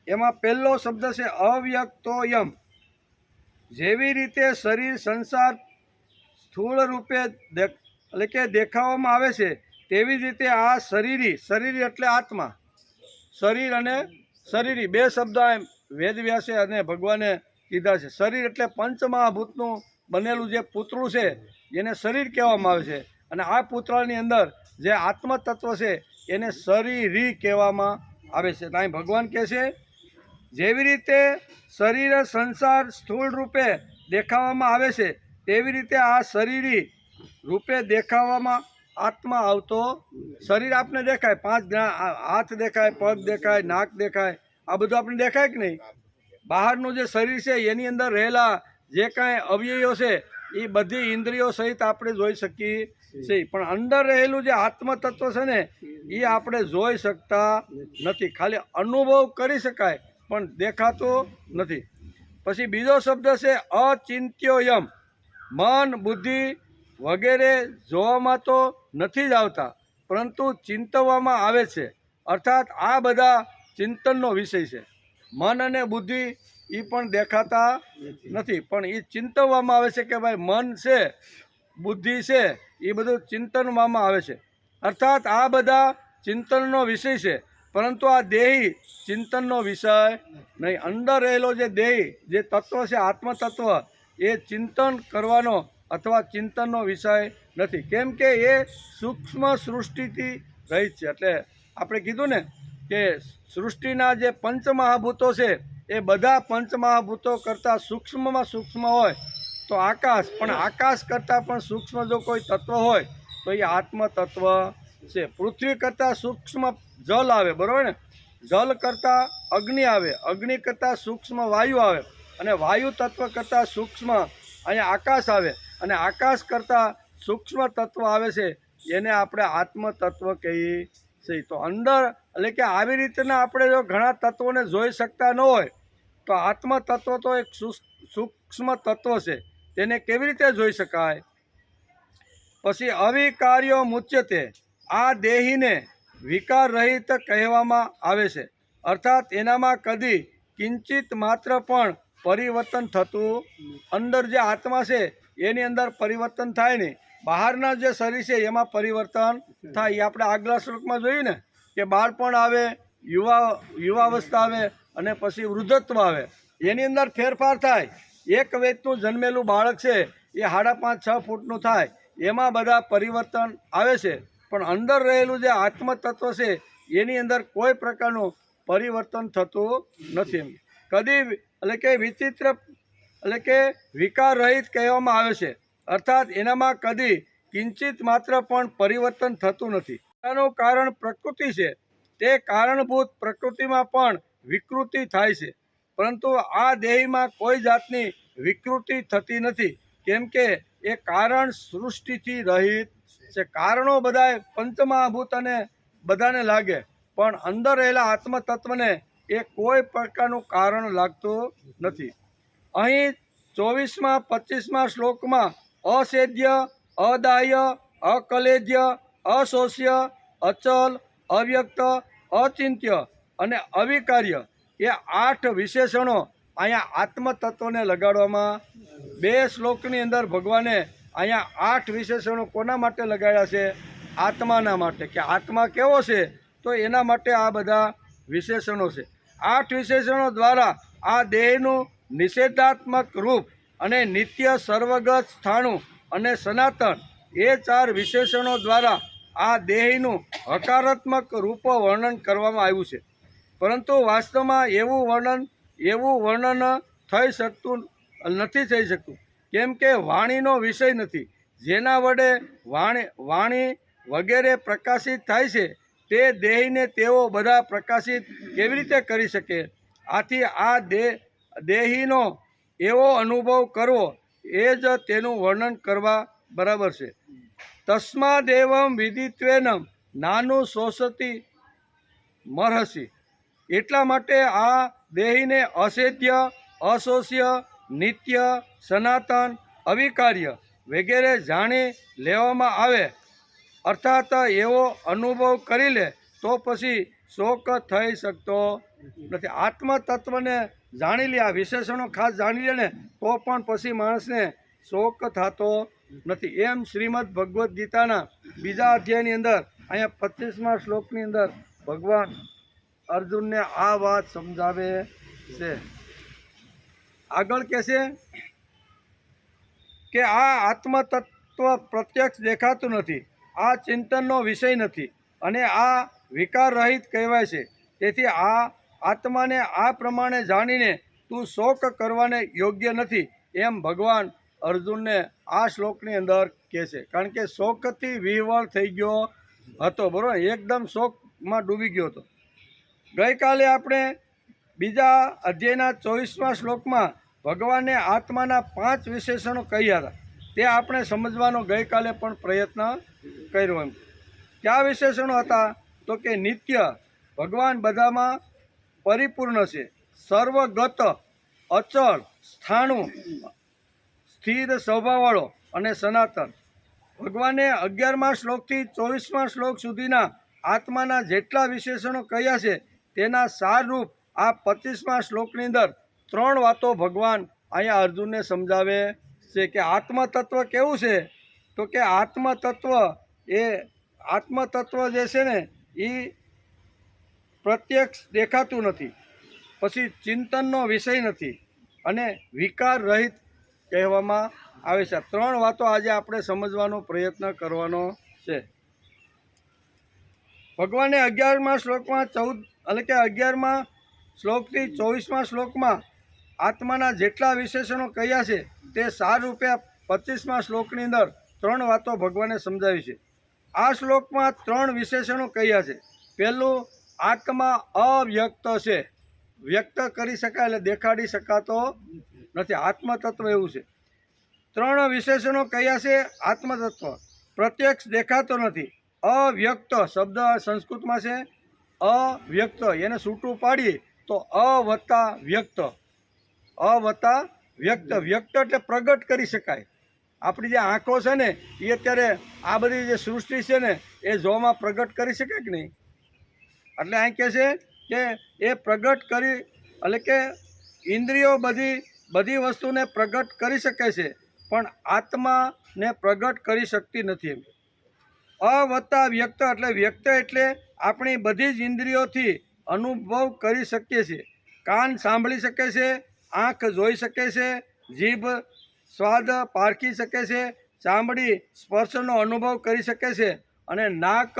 એમાં પહેલો શબ્દ છે અવ્યક્તોયમ. જેવી રીતે શરીર સંસાર સ્થૂળ રૂપે એટલે કે દેખાવામાં આવે છે, તેવી જ રીતે આ શરીરી, શરીર એટલે આત્મા, શરીર અને શરીરી બે શબ્દ વેદવ્યાસે અને ભગવાને કીધા છે. શરીર એટલે પંચમહાભૂતનું બનેલું જે પૂતળું છે એને શરીર કહેવામાં આવે છે, અને આ પૂતળાની અંદર જે આત્મતત્વ છે એને શરીરી કહેવામાં આવે છે. અહીં ભગવાન કહે છે જેવી રીતે શરીર સંસાર સ્થૂળ રૂપે દેખાવામાં આવે છે, તેવી રીતે આ શરીરી રૂપે દેખાવામાં આત્મા આવતો. શરીર આપણે દેખાય, 5 હાથ દેખાય, પગ દેખાય, નાક દેખાય, આ બધું આપણે દેખાય કે નહીં? બહારનું જે શરીર છે એની અંદર રહેલા જે કાંઈ અવયવો છે એ બધી ઇન્દ્રિયો સહિત આપણે જોઈ શકીએ છીએ, પણ અંદર રહેલું જે આત્મતત્વ છે ને એ આપણે જોઈ શકતા નથી. ખાલી અનુભવ કરી શકાય પણ દેખાતો નથી. પછી બીજો શબ્દ છે અચિંત્યોયમ. મન, બુદ્ધિ વગેરે જોવામાં તો નથી જ આવતા, પરંતુ ચિંતવવામાં આવે છે. અર્થાત આ બધા ચિંતનનો વિષય છે. મન અને બુદ્ધિ એ પણ દેખાતા નથી, પણ એ ચિંતવવામાં આવે છે કે ભાઈ મન છે, બુદ્ધિ છે, એ બધું ચિંતનમાં આવે છે. અર્થાત આ બધા ચિંતનનો વિષય છે, પરંતુ આ દેહી ચિંતનનો વિષય નહીં. અંદર રહેલો જે દેહી જે તત્વ છે, આત્મતત્વ, એ ચિંતન કરવાનો અથવા ચિંતનનો વિષય નથી. કેમ કે એ સૂક્ષ્મ સૃષ્ટિથી રહિત છે. એટલે આપણે કીધું ને કે સૃષ્ટિના જે પંચમહાભૂતો છે એ બધા પંચમહાભૂતો કરતાં સૂક્ષ્મમાં સૂક્ષ્મ હોય તો આકાશ, પણ આકાશ કરતાં પણ સૂક્ષ્મ જો કોઈ તત્વ હોય તો એ આત્મતત્વ છે. પૃથ્વી કરતાં સૂક્ષ્મ જલ આવે, બરાબર ને? જલ કરતાં અગ્નિ આવે, અગ્નિ કરતાં સૂક્ષ્મ વાયુ આવે, અને વાયુ તત્વ કરતાં સૂક્ષ્મ અહીંયા આકાશ આવે, અને આકાશ કરતાં સૂક્ષ્મ તત્વ આવે છે એને આપણે આત્મતત્વ કહીએ છીએ. તો અંદર એટલે કે આવી રીતના આપણે જો ઘણા તત્વોને જોઈ શકતા ન હોય તો આત્મતત્વ તો એક સૂક્ષ્મ તત્વ છે, તેને કેવી રીતે જોઈ શકાય? પછી અવિકાર્યો મુચ્યતે. આ દેહીને વિકાર રહિત કહેવામાં આવે છે. અર્થાત એનામાં કદી કિંચિત માત્ર પણ પરિવર્તન થતું. અંદર જે આત્મા છે એની અંદર પરિવર્તન થાય નહીં. બહારના જે શરીર છે એમાં પરિવર્તન થાય. એ આપણે આગલા શ્લોકમાં જોયું ને કે બાળપણ આવે, યુવાવસ્થા આવે, અને પછી વૃદ્ધત્વ આવે. એની અંદર ફેરફાર થાય. એક વેતનું જન્મેલું બાળક છે એ 5.5-6 ફૂટનું થાય, એમાં બધા પરિવર્તન આવે છે, પણ અંદર રહેલું જે આત્મતત્વ છે એની અંદર કોઈ પ્રકારનું પરિવર્તન થતું નથી. કદી એટલે કે વિચિત્ર એટલે કે વિકાર રહિત કહેવામાં આવે છે. અર્થાત એનામાં કદી કિંચિત માત્ર પણ પરિવર્તન થતું નથી. એનું કારણ પ્રકૃતિ છે. તે કારણભૂત પ્રકૃતિમાં પણ વિકૃતિ થાય છે, પરંતુ આ દેહીમાં કોઈ જાતની વિકૃતિ થતી નથી, કેમ કે એ કારણ સૃષ્ટિથી રહિત છે. કારણો બધા પંચમહાભૂત અને બધાને લાગે, પણ અંદર રહેલા આત્મતત્વને એ કોઈ પ્રકારનું કારણ લાગતું નથી. અહીં 24માં 25મા શ્લોકમાં અસેદ્ય, અદાહ્ય, અકલેદ્ય, અશોષ્ય, અચલ, અવ્યક્ત, અચિંત્ય અને અવિકાર્ય એ 8 વિશેષણો અહીંયા આત્મતત્વને લગાડવામાં 2 શ્લોકની અંદર ભગવાને અહીંયા 8 વિશેષણો કોના માટે લગાડ્યા છે? આત્માના માટે. કે આત્મા કેવો છે? તો એના માટે આ બધા વિશેષણો છે. 8 વિશેષણો દ્વારા આ દેહનું નિષેધાત્મક રૂપ અને નિત્ય સર્વગત સ્થાણું અને સનાતન એ 4 વિશેષણો દ્વારા આ દેહનું હકારાત્મક રૂપ વર્ણન કરવામાં આવ્યું છે. પરંતુ વાસ્તવમાં એવું વર્ણન થઈ શકતું નથી, કેમ કે વાણીનો વિષય નથી. જેના વડે વાણી વગેરે પ્રકાશિત થાય છે તે દેહને તેઓ બધા પ્રકાશિત કેવી રીતે કરી શકે? આથી આ દેહીનો એવો અનુભવ કરવો એ જ તેનું વર્ણન કરવા બરાબર છે. તસ્માદેવમ વિદિત્વેનમ નાનું શોષતી મરહસી. એટલા માટે આ દેહીને અસેદ્ય, અશોષ્ય, નિત્ય, સનાતન, અવિકાર્ય વગેરે જાણી લેવામાં આવે, અર્થાત એવો અનુભવ કરી લે, તો પછી શોક થઈ શકતો નથી. આત્મતત્વને જાણી લે, આ વિશેષણો ખાસ જાણી લે ને તો પણ પછી માણસને શોક થતો નથી. એમ શ્રીમદ ભગવદ્ ગીતાના 2 અધ્યાયની અંદર અહીંયા 25મા શ્લોકની અંદર ભગવાન અર્જુનને આ વાત સમજાવે છે. આગળ કહે છે કે આ આત્મતત્વ પ્રત્યક્ષ દેખાતું નથી, આ ચિંતનનો વિષય નથી અને આ વિકાર રહિત કહેવાય છે. તેથી આ આત્માને આ પ્રમાણે જાણીને તું શોક કરવાને યોગ્ય નથી, એમ ભગવાન અર્જુનને આ શ્લોકની અંદર કહે છે. કારણ કે શોકથી વિહવળ થઈ ગયો હતો, બરાબર, એકદમ શોકમાં ડૂબી ગયો હતો. ગઈકાલે આપણે 2 અધ્યાયના 24મા શ્લોકમાં ભગવાને આત્માના 5 વિશેષણો કહ્યા હતા. તે આપણે સમજવાનો ગઈકાલે પણ પ્રયત્ન કર્યો. એમ કયા વિશેષણો હતા? તો કે નિત્ય, ભગવાન બધામાં પરિપૂર્ણ છે. સર્વગત, અચળ, સ્થાણું, સ્થિર સ્વભાવવાળો અને સનાતન. ભગવાને 11મા શ્લોકથી 24મા શ્લોક સુધીના આત્માના જેટલા વિશેષણો કહ્યા છે તેના સારરૂપ આ 25મા શ્લોકની અંદર 3 વાતો ભગવાન અહીંયા અર્જુનને સમજાવે છે. કે આત્મતત્વ કેવું છે? તો કે આત્મતત્વ જે છે ને એ પ્રત્યક્ષ દેખાતું નથી, પછી ચિંતનનો વિષય નથી અને વિકાર રહિત કહેવામાં આવે છે. 3 વાતો આજે આપણે સમજવાનો પ્રયત્ન કરવાનો છે. ભગવાને 11મા શ્લોકમાં 11મા શ્લોકથી 24મા શ્લોકમાં આત્માના જેટલા વિશેષણો કહ્યા છે તે સારરૂપે 25મા શ્લોકની અંદર 3 વાતો ભગવાને સમજાવી છે. આ શ્લોકમાં 3 વિશેષણો કહ્યા છે. પહેલું, આત્મા અવ્યક્ત છે, વ્યક્ત કરી શકાય એટલે દેખાડી શકાતો નથી. આત્મતત્વ એવું છે. 3 વિશેષણો કહ્યા છે. આત્મતત્વ પ્રત્યક્ષ દેખાતો નથી. અવ્યક્ત શબ્દ સંસ્કૃતમાં છે અવ્યક્ત, એને છૂટું પાડીએ તો અવતા વ્યક્ત. વ્યક્ત એટલે પ્રગટ કરી શકાય. આપણી જે આંખો છે ને એ અત્યારે આ બધી જે સૃષ્ટિ છે ને એ જોવામાં પ્રગટ કરી શકે કે નહીં? એટલે અહીં કહે છે કે એ પ્રગટ કરી, એટલે કે ઇન્દ્રિયો બધી વસ્તુને પ્રગટ કરી શકે છે, પણ આત્માને પ્રગટ કરી શકતી નથી. અવતા વ્યક્ત એટલે વ્યક્ત એટલે આપણી બધી જ ઇન્દ્રિયોથી અનુભવ કરી શકીએ છીએ. કાન સાંભળી શકે છે, આંખ જોઈ શકે છે, જીભ સ્વાદ પારખી શકે છે, ચામડી સ્પર્શનો અનુભવ કરી શકે છે અને નાક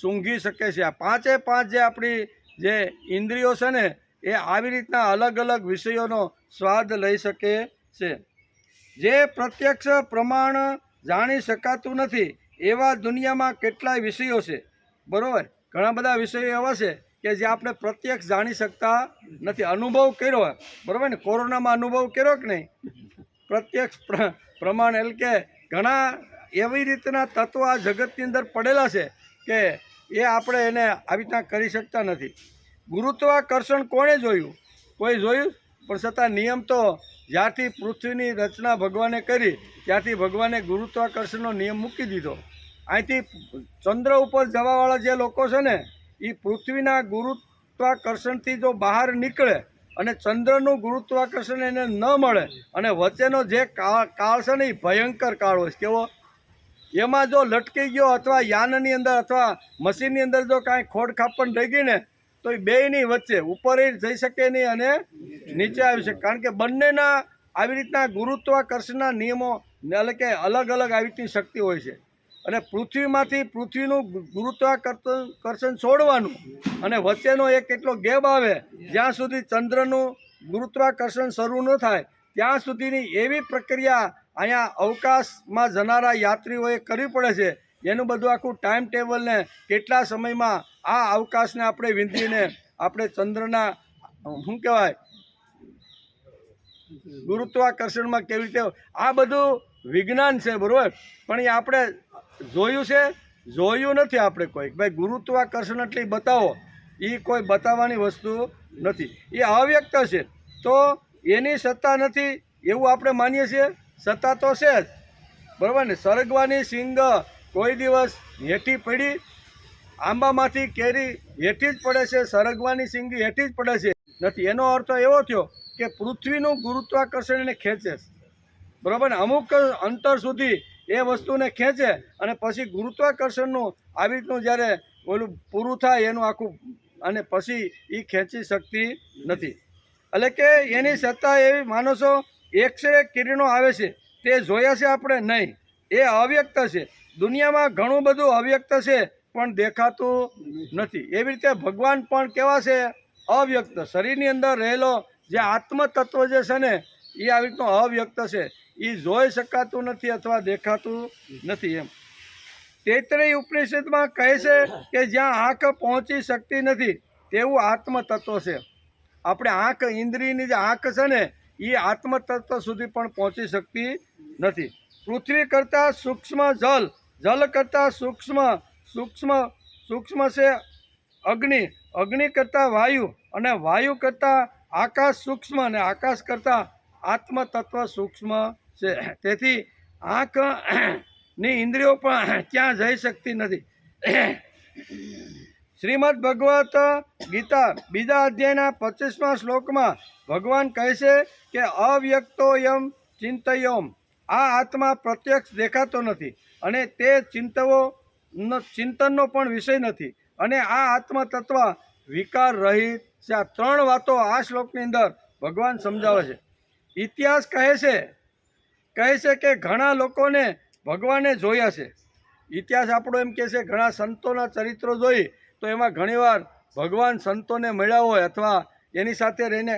સૂંઘી શકે છે. આ 5 જે આપણી જે ઇન્દ્રિયો છે ને એ આવી રીતના અલગ અલગ વિષયોનો સ્વાદ લઈ શકે છે. જે પ્રત્યક્ષ પ્રમાણ જાણી શકાતું નથી એવા દુનિયામાં કેટલાય વિષયો છે, બરાબર. ઘણા બધા વિષયો એવા છે કે જે આપણે પ્રત્યક્ષ જાણી શકતા નથી, અનુભવ કર્યો, બરાબર ને. કોરોનામાં અનુભવ કર્યો કે નહીં? પ્રત્યક્ષ પ્રમાણ એટલે કે ઘણા એવી રીતના તત્વો આ જગતની અંદર પડેલા છે કે એ આપણે એને આવી રીતના કરી શકતા નથી. ગુરુત્વાકર્ષણ કોણે જોયું? કોઈ જોયું? પણ છતાં નિયમ તો જ્યારથી પૃથ્વીની રચના ભગવાને કરી ત્યારથી ભગવાને ગુરુત્વાકર્ષણનો નિયમ મૂકી દીધો. અહીંથી ચંદ્ર ઉપર જવાવાળા જે લોકો છે ને એ પૃથ્વીના ગુરુત્વાકર્ષણથી જો બહાર નીકળે અને ચંદ્રનું ગુરુત્વાકર્ષણ એને ન મળે અને વચ્ચેનો જે કાળ છે ને એ ભયંકર કાળ હોય. કેવો? એમાં જો લટકી ગયો અથવા યાનની અંદર અથવા મશીનની અંદર જો કાંઈ ખોડ ખાપણ રહી ગઈ ને તો એ બેયની વચ્ચે ઉપર જઈ શકે નહીં અને નીચે આવી શકે. કારણ કે બંનેના આવી રીતના ગુરુત્વાકર્ષણના નિયમો એટલે કે અલગ અલગ આવી રીતની શક્તિ હોય છે. અને પૃથ્વીમાંથી પૃથ્વીનું ગુરુત્વાકર્ષણ છોડવાનું અને વચ્ચેનો એક એટલો ગેપ આવે જ્યાં સુધી ચંદ્રનું ગુરુત્વાકર્ષણ શરૂ ન થાય ત્યાં સુધીની એવી પ્રક્રિયા અહીંયા અવકાશમાં જનારા યાત્રીઓએ કરવી પડે છે. એનું બધું આખું ટાઈમ ટેબલ ને કેટલા સમયમાં આ અવકાશને આપણે વિંધીને આપણે ચંદ્રના શું કહેવાય ગુરુત્વાકર્ષણમાં કેવી રીતે આ બધું વિજ્ઞાન છે, બરાબર. પણ એ આપણે જોયું નથી આપણે કોઈ. ભાઈ ગુરુત્વાકર્ષણ એટલે બતાવો, એ કોઈ બતાવવાની વસ્તુ નથી, એ અવ્યક્ત છે. તો એની સત્તા નથી એવું આપણે માનીએ છીએ. સત્તા તો છે જ, બરાબર ને. સરગવાની સિંગ કોઈ દિવસ હેઠી પડી? આંબામાંથી કેરી હેઠી જ પડે છે, સરગવાની સિંગ હેઠી જ પડે છે નથી. એનો અર્થ એવો થયો કે પૃથ્વીનું ગુરુત્વાકર્ષણ એને ખેંચે, બરાબર ને. અમુક અંતર સુધી એ વસ્તુને ખેંચે અને પછી ગુરુત્વાકર્ષણનું આવી રીતનું જ્યારે ઓલું પૂરું થાય એનું આખું અને પછી એ ખેંચી શકતી નથી. એટલે કે એની સત્તા એવી માનો છો એક્સરે કિરણો આવે છે તે જોયા છે આપણે? નહીં, એ અવ્યક્ત છે. દુનિયામાં ઘણું બધું અવ્યક્ત છે પણ દેખાતું નથી. એવી રીતે ભગવાન પણ કેવા છે? અવ્યક્ત. શરીરની અંદર રહેલો જે આત્મતત્વ જે છે ને એ આવી રીતનું અવ્યક્ત છે, એ જોઈ શકાતું નથી અથવા દેખાતું નથી. એમ તૈત્તરીય ઉપનિષદમાં કહે છે કે જ્યાં આંખ પહોંચી શકતી નથી તેવું આત્મતત્વ છે. આપણે આંખ ઇન્દ્રિયની જે આંખ છે ને એ આત્મતત્વ સુધી પણ પહોંચી શકતી નથી. પૃથ્વી કરતાં સૂક્ષ્મ જલ, જલ કરતાં સૂક્ષ્મ છે અગ્નિ, અગ્નિ કરતાં વાયુ અને વાયુ કરતાં આકાશ સૂક્ષ્મ અને આકાશ કરતાં આત્મતત્વ સૂક્ષ્મ છે. તેથી આંખની ઇન્દ્રિયો પણ ત્યાં જઈ શકતી નથી. શ્રીમદ ભગવત ગીતા બીજા અધ્યાયના 25મા શ્લોકમાં ભગવાન કહે છે કે અવ્યક્તોયમ ચિંતયોમ, આ આત્મા પ્રત્યક્ષ દેખાતો નથી અને તે ચિંતનનો પણ વિષય નથી અને આ આત્મતત્વ વિકાર રહિત છે. આ ત્રણ વાતો આ શ્લોકની અંદર ભગવાન સમજાવે છે. ઇતિહાસ કહે છે કે ઘણા લોકોને ભગવાને જોયા છે. ઇતિહાસ આપણો એમ કહે છે ઘણા સંતોના ચરિત્રો જોઈ તો એમાં ઘણીવાર ભગવાન સંતોને મળ્યા હોય અથવા એની સાથે રહીને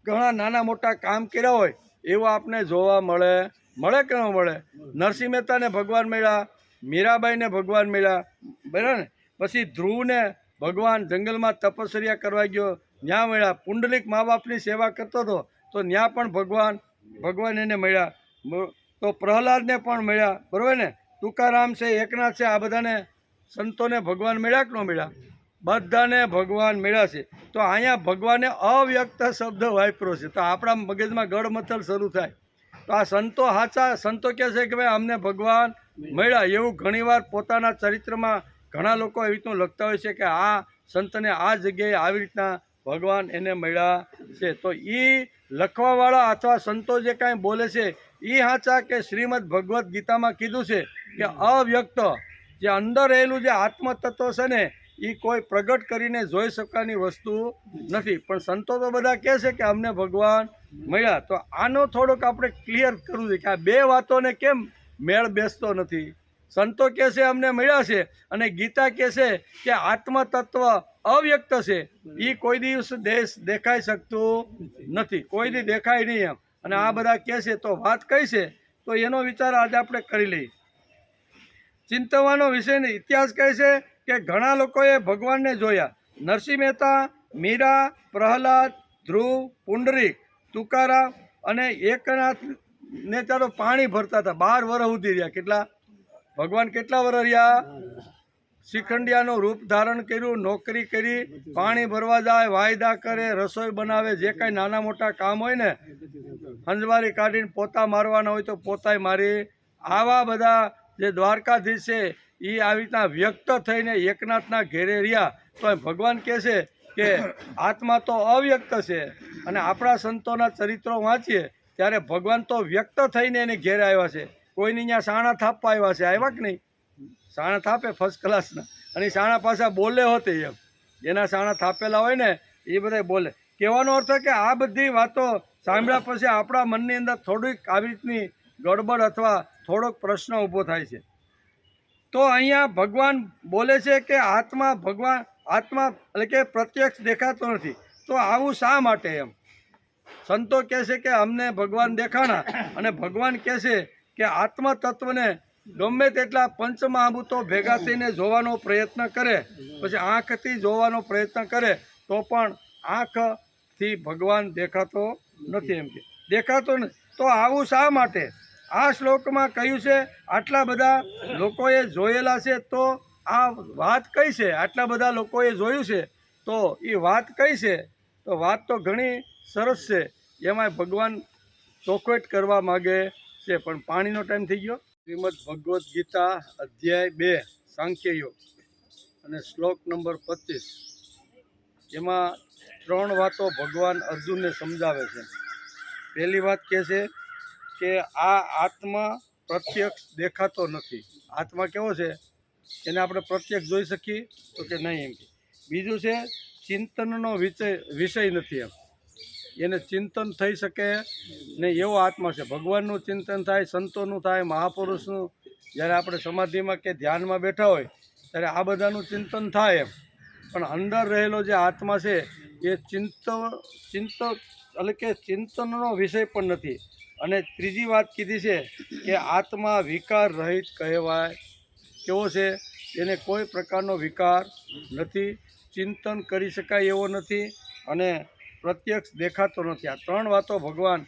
ઘણા નાના મોટા કામ કર્યા હોય એવું આપણે જોવા મળે કે ન મળે? નરસિંહ મહેતાને ભગવાન મળ્યા, મીરાબાઈને ભગવાન મળ્યા, બરાબર ને. પછી ધ્રુવને ભગવાન જંગલમાં તપસ્યા કરવા ગયો, ત્યાં મળ્યા. પુંડલિક મા બાપની સેવા કરતો હતો તો ત્યાં પણ ભગવાન એને મળ્યા. તો પ્રહલાદને પણ મળ્યા, બરાબર ને. તુકારામ છે, એકનાથ છે, આ બધાને સંતોને ભગવાન મળ્યા કે ન મળ્યા? બધાને ભગવાન મળ્યા છે. તો અહીંયા ભગવાને અવ્યક્ત શબ્દ વાપર્યો છે. તો આપણા મગજમાં ગળમથલ શરૂ થાય. તો આ સંતો સાચા સંતો કહે છે કે ભાઈ અમને ભગવાન મળ્યા, એવું ઘણીવાર પોતાના ચરિત્રમાં ઘણા લોકો એવી રીતનું લખતા હોય છે કે આ સંતને આ જગ્યાએ આવી રીતના ભગવાન એને મળ્યા છે. તો એ લખવાવાળા અથવા સંતો જે કાંઈ બોલે છે એ સાચા કે શ્રીમદ ભગવદ્ ગીતામાં કીધું છે કે અવ્યક્ત જે અંદર રહેલું જે આત્મતત્વ છે ને એ કોઈ પ્રગટ કરીને જોઈ શકવાની વસ્તુ નથી. પણ સંતો તો બધા કહે છે કે અમને ભગવાન મળ્યા. તો આનો થોડોક આપણે ક્લિયર કરવું છે કે આ બે વાતોને કેમ મેળ બેસતો નથી? સંતો કહે છે અમને મળ્યા છે અને ગીતા કહે છે કે આત્મતત્વ અવ્યક્ત છે, એ કોઈ દિવસ દેખાઈ શકતું નથી, કોઈ દી દેખાય નહીં. એમ અને આ બધા કહે છે તો વાત કઈ છે, તો એનો વિચાર આજે આપણે કરી લઈએ. ચિંતવાનો વિષય ઇતિહાસ કહે છે કે ઘણા લોકોએ ભગવાનને જોયા. નરસિંહ મહેતા, મીરા, પ્રહલાદ, ધ્રુવ, પુંડરીક, તુકારામ અને એકનાથને ચાલો પાણી ભરતા હતા. 12 વર્ષ સુધી રહ્યા. કેટલા? ભગવાન કેટલા વર્ષ રહ્યા? શિખંડિયાનું રૂપ ધારણ કર્યું, નોકરી કરી, પાણી ભરવા જાય, વાયદા કરે, રસોઈ બનાવે, જે કાંઈ નાના મોટા કામ હોય ને, હંજવારી કાઢીને પોતા મારવાના હોય તો પોતાય મારી. આવા બધા જે દ્વારકાધીશ છે એ આવી રીતના વ્યક્ત થઈને એકનાથના ઘેરે રહ્યા. તો ભગવાન કહે છે કે આત્મા તો અવ્યક્ત છે, અને આપણા સંતોના ચરિત્રો વાંચીએ ત્યારે ભગવાન તો વ્યક્ત થઈને એને ઘેરે આવ્યા છે. કોઈની ત્યાં સાણા થાપવા આવ્યા છે, આવ્યા કે નહીં? સાણા થાપે ફર્સ્ટ ક્લાસના, અને સાણા પાછા બોલે હોતે એમ. જેના સાણા થાપેલા હોય ને એ બધા બોલે. કહેવાનો અર્થ કે આ બધી વાતો સાંભળ્યા પછી આપણા મનની અંદર થોડીક આવી રીતની ગડબડ અથવા થોડોક પ્રશ્ન ઊભો થાય છે. તો અહીંયા ભગવાન બોલે છે કે આત્મા એટલે કે પ્રત્યક્ષ દેખાતો નથી. તો આવું શા માટે એમ? સંતો કહે છે કે અમને ભગવાન દેખાણા, અને ભગવાન કહે છે કે આત્મા તત્વને ગમે તેટલા પંચમહાભૂતો ભેગા થઈને જોવાનો પ્રયત્ન કરે, પછી આંખથી જોવાનો પ્રયત્ન કરે તો પણ આંખથી ભગવાન દેખાતો નથી. એમ કે દેખાતો નથી. તો આવું શા માટે? આ શ્લોકમાં કહ્યું છે આટલા બધા લોકોએ જોયેલા છે, તો આ વાત કઈ છે? આટલા બધા લોકોએ જોયું છે તો એ વાત કઈ છે? તો વાત તો ઘણી સરસ છે. એમાં ભગવાન ચોખવટ કરવા માગે છે. પણ પાણીનો ટાઈમ થઈ ગયો. શ્રીમદ ભગવદ્ ગીતા અધ્યાય 2 સાંખ્ય યોગ અને શ્લોક નંબર 25. એમાં 3 વાતો ભગવાન અર્જુનને સમજાવે છે. પહેલી વાત કહે છે કે આ આત્મા પ્રત્યક્ષ દેખાતો નથી. આત્મા કેવો છે? એને આપણે પ્રત્યક્ષ જોઈ શકીએ તો કે નહીં એમ. બીજું છે ચિંતનનો વિષય નથી. એને ચિંતન થઈ શકે નહીં એવો આત્મા છે. ભગવાનનું ચિંતન થાય, સંતોનું થાય, મહાપુરુષનું, જ્યારે આપણે સમાધિમાં કે ધ્યાનમાં બેઠા હોય ત્યારે આ બધાનું ચિંતન થાય એમ. પણ અંદર રહેલો જે આત્મા છે એ એટલે કે ચિંતનનો વિષય પણ નથી. અને ત્રીજી વાત કીધી છે કે આત્મા વિકાર રહિત કહેવાય. કેવો છે? એને કોઈ પ્રકારનો વિકાર નથી, ચિંતન કરી શકાય એવો નથી, અને પ્રત્યક્ષ દેખાતો નથી. આ 3 વાતો ભગવાન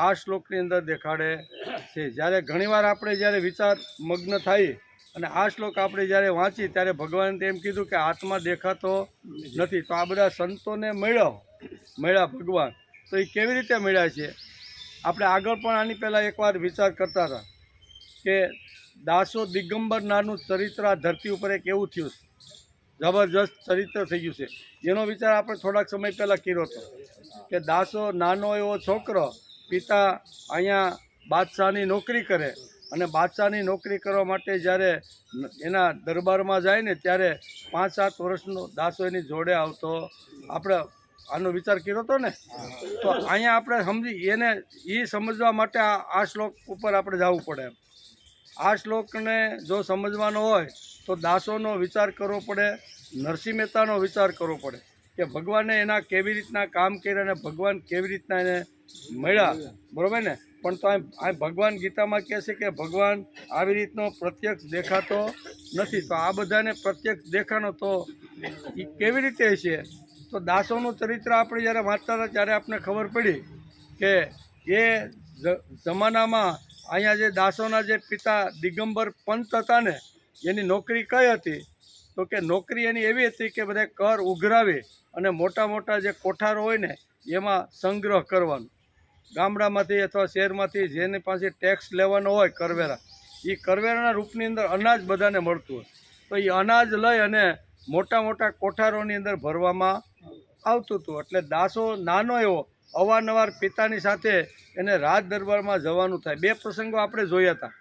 આ શ્લોકની અંદર દેખાડે છે. જ્યારે ઘણીવાર આપણે જ્યારે વિચાર મગ્ન થાય અને આ શ્લોક આપણે જ્યારે વાંચી ત્યારે ભગવાને એમ કીધું કે આત્મા દેખાતો નથી. તો આ બધા સંતોને મળ્યા ભગવાન, તો એ કેવી રીતે મળ્યા છે? આપણે આગળ પણ આની પહેલાં એકવાર વિચાર કરતા હતા કે દાસો દિગંબર નાનું ચરિત્ર આ ધરતી ઉપર એક એવું થયું, જબરજસ્ત ચરિત્ર થઈ ગયું છે. એનો વિચાર આપણે થોડાક સમય પહેલાં કર્યો હતો કે દાસો નાનો એવો છોકરો, પિતા અહીંયા બાદશાહની નોકરી કરે, અને બાદશાહની નોકરી કરવા માટે જ્યારે એના દરબારમાં જાય ને ત્યારે 5-7 વર્ષનો દાસો એની જોડે આવતો. આપણે આનો વિચાર કર્યો હતો ને. તો અહીંયા આપણે એને એ સમજવા માટે આ શ્લોક ઉપર આપણે જવું પડે. આ શ્લોકને જો સમજવાનો હોય તો દાસોનો વિચાર કરવો પડે, નરસિંહ મહેતાનો વિચાર કરવો પડે કે ભગવાને એના કેવી રીતના કામ કર્યા અને ભગવાન કેવી રીતના એને મળ્યા. બરાબર ને? પણ તો આ ભગવાન ગીતામાં કહે છે કે ભગવાન આવી રીતનો પ્રત્યક્ષ દેખાતો નથી. તો આ બધાને પ્રત્યક્ષ દેખાનો તો એ કેવી રીતે છે? તો દાસોનું ચરિત્ર આપણે જ્યારે વાંચતા હતા ત્યારે આપણે ખબર પડી કે એ જમાનામાં અહીંયા જે દાસોના જે પિતા દિગંબર પંત હતા ને, એની નોકરી કઈ હતી? તો કે નોકરી એની એવી હતી કે બધા કર ઉઘરાવી અને મોટા મોટા જે કોઠારો હોય ને એમાં સંગ્રહ કરવાનો. ગામડામાંથી અથવા શહેરમાંથી જેની પાસે ટેક્સ લેવાનો હોય કરવેરા, એ કરવેરાના રૂપની અંદર અનાજ બધાને મળતું હોય. તો એ અનાજ લઈ અને મોટા મોટા કોઠારોની અંદર ભરવામાં આવતું હતું. એટલે દાસો નાનો એવો અવારનવાર પિતાની સાથે એને રાજ દરબારમાં જવાનું થાય. 2 પ્રસંગો આપણે જોયા હતા.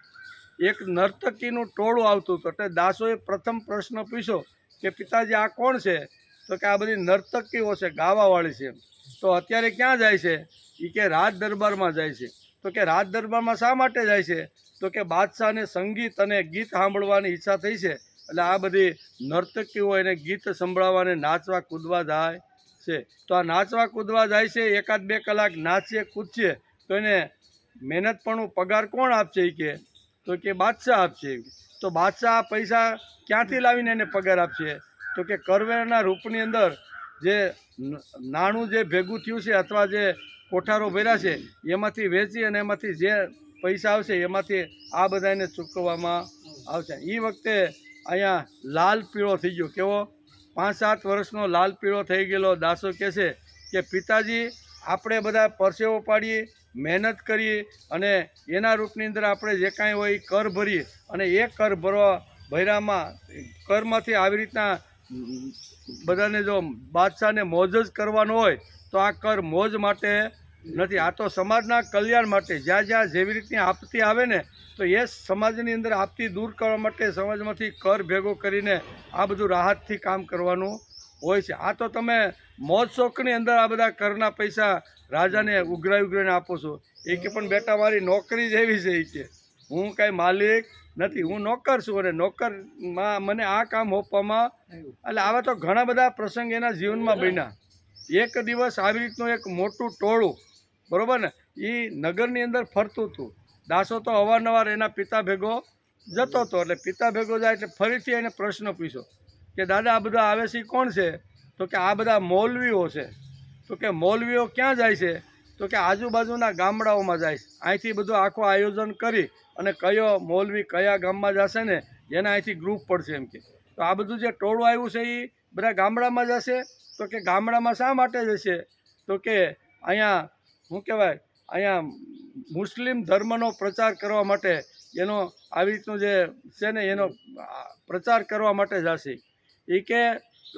એક નર્તકીનું ટોળું આવતું હતું. એટલે દાસોએ પ્રથમ પ્રશ્ન પૂછ્યો કે પિતાજી આ કોણ છે? તો કે આ બધી નર્તકીઓ છે, ગાવાવાળી છે. તો અત્યારે ક્યાં જાય છે? એ કે રાજ દરબારમાં જાય છે. તો કે રાજ દરબારમાં શા માટે જાય છે? તો કે બાદશાહને સંગીત અને ગીત સાંભળવાની ઈચ્છા થઈ છે, એટલે આ બધી નર્તકીઓ એને ગીત સંભળાવવાને નાચવા કૂદવા જાય છે. તો આ નાચવા કૂદવા જાય છે, 1-2 કલાક નાચીએ કૂદીએ તો એને મહેનતપણું પગાર કોણ આપશે એ કે તો કે બાદશાહ આપશે. તો બાદશાહ આ પૈસા ક્યાંથી લાવીને એને પગાર આપશે તો કે કરવેરાના રૂપની અંદર જે નાણું જે ભેગું થયું છે અથવા જે કોઠારો ભર્યા છે એમાંથી વેચી અને એમાંથી જે પૈસા આવશે એમાંથી આ બધાને ચૂકવવામાં આવશે. એ વખતે અહીંયા લાલ પીળો થઈ ગયો. કેવો? 5-7 વર્ષનો લાલ પીળો થઈ ગયેલો દાસો કહે છે કે પિતાજી આપણે બધા પરસેવો પાડીએ, મહેનત કરીએ અને એના રૂપની અંદર આપણે જે કાંઈ હોય એ કર ભરીએ અને એ કર ભર્યામાં કરમાંથી આવી રીતના બધાને જો બાદશાહને મોજ જ કરવાનો હોય તો આ કર મોજ માટે નથી, આ તો સમાજના કલ્યાણ માટે. જ્યાં જ્યાં જેવી રીતની આપતી આવે ને તો એ સમાજની અંદર આપતી દૂર કરવા માટે સમાજમાંથી કર ભેગો કરીને આ બધું રાહતથી કામ કરવાનું હોય છે. આ તો તમે મોજ શોખની અંદર આ બધા કરના પૈસા રાજાને ઉઘરાઈને આપો છો. એ કે પણ બેટા મારી નોકરી જ એવી છે એ કે હું કાંઈ માલિક નથી, હું નોકર છું અને નોકરમાં મને આ કામ સોંપવામાં. એટલે આવા તો ઘણા બધા પ્રસંગ એના જીવનમાં બન્યા. એક દિવસ આવી રીતનું એક મોટું ટોળું, બરાબર ને, એ નગરની અંદર ફરતું હતું. દાસો તો અવારનવાર એના પિતા ભેગો જતો હતો. એટલે પિતા ભેગો જાય એટલે ફરીથી એને પ્રશ્ન પૂછ્યો કે દાદા આ બધા આવે છે કોણ છે? તો કે આ બધા મૌલવીઓ છે. તો કે મૌલવીઓ ક્યાં જાય છે? તો કે આજુબાજુના ગામડાઓમાં જાય છે. અહીંથી બધું આખું આયોજન કરી અને કયો મૌલવી કયા ગામમાં જશે ને એના અહીંથી ગ્રુપ પડશે એમ કે. તો આ બધું જે ટોળું આવ્યું છે એ બધા ગામડામાં જશે. તો કે ગામડામાં શા માટે જશે? તો કે અહીંયા શું કહેવાય, અહીંયા મુસ્લિમ ધર્મનો પ્રચાર કરવા માટે એનો આવી રીતનું જે છે ને એનો પ્રચાર કરવા માટે જશે. એ કે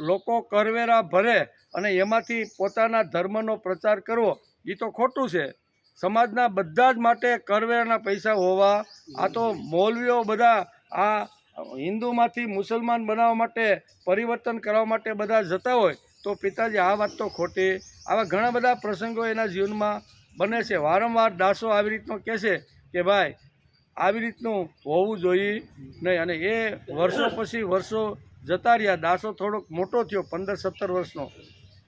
લોકો કરવેરા ભરે અને એમાંથી પોતાના ધર્મનો પ્રચાર કરવો એ તો ખોટું છે. સમાજના બધા જ માટે કરવેરાના પૈસા હોવા. આ તો મૌલવીઓ બધા આ હિન્દુમાંથી મુસલમાન બનાવવા માટે, પરિવર્તન કરવા માટે બધા જતા હોય તો પિતાજી આ વાત તો ખોટી. આવા ઘણા બધા પ્રસંગો એના જીવનમાં બને છે. વારંવાર દાસો આવી રીતનો કહે છે કે ભાઈ આવી રીતનું હોવું જોઈએ નહીં. અને એ વર્ષો પછી વર્ષો જતા રહ્યા. દાસો થોડોક મોટો થયો, 15-17 વર્ષનો,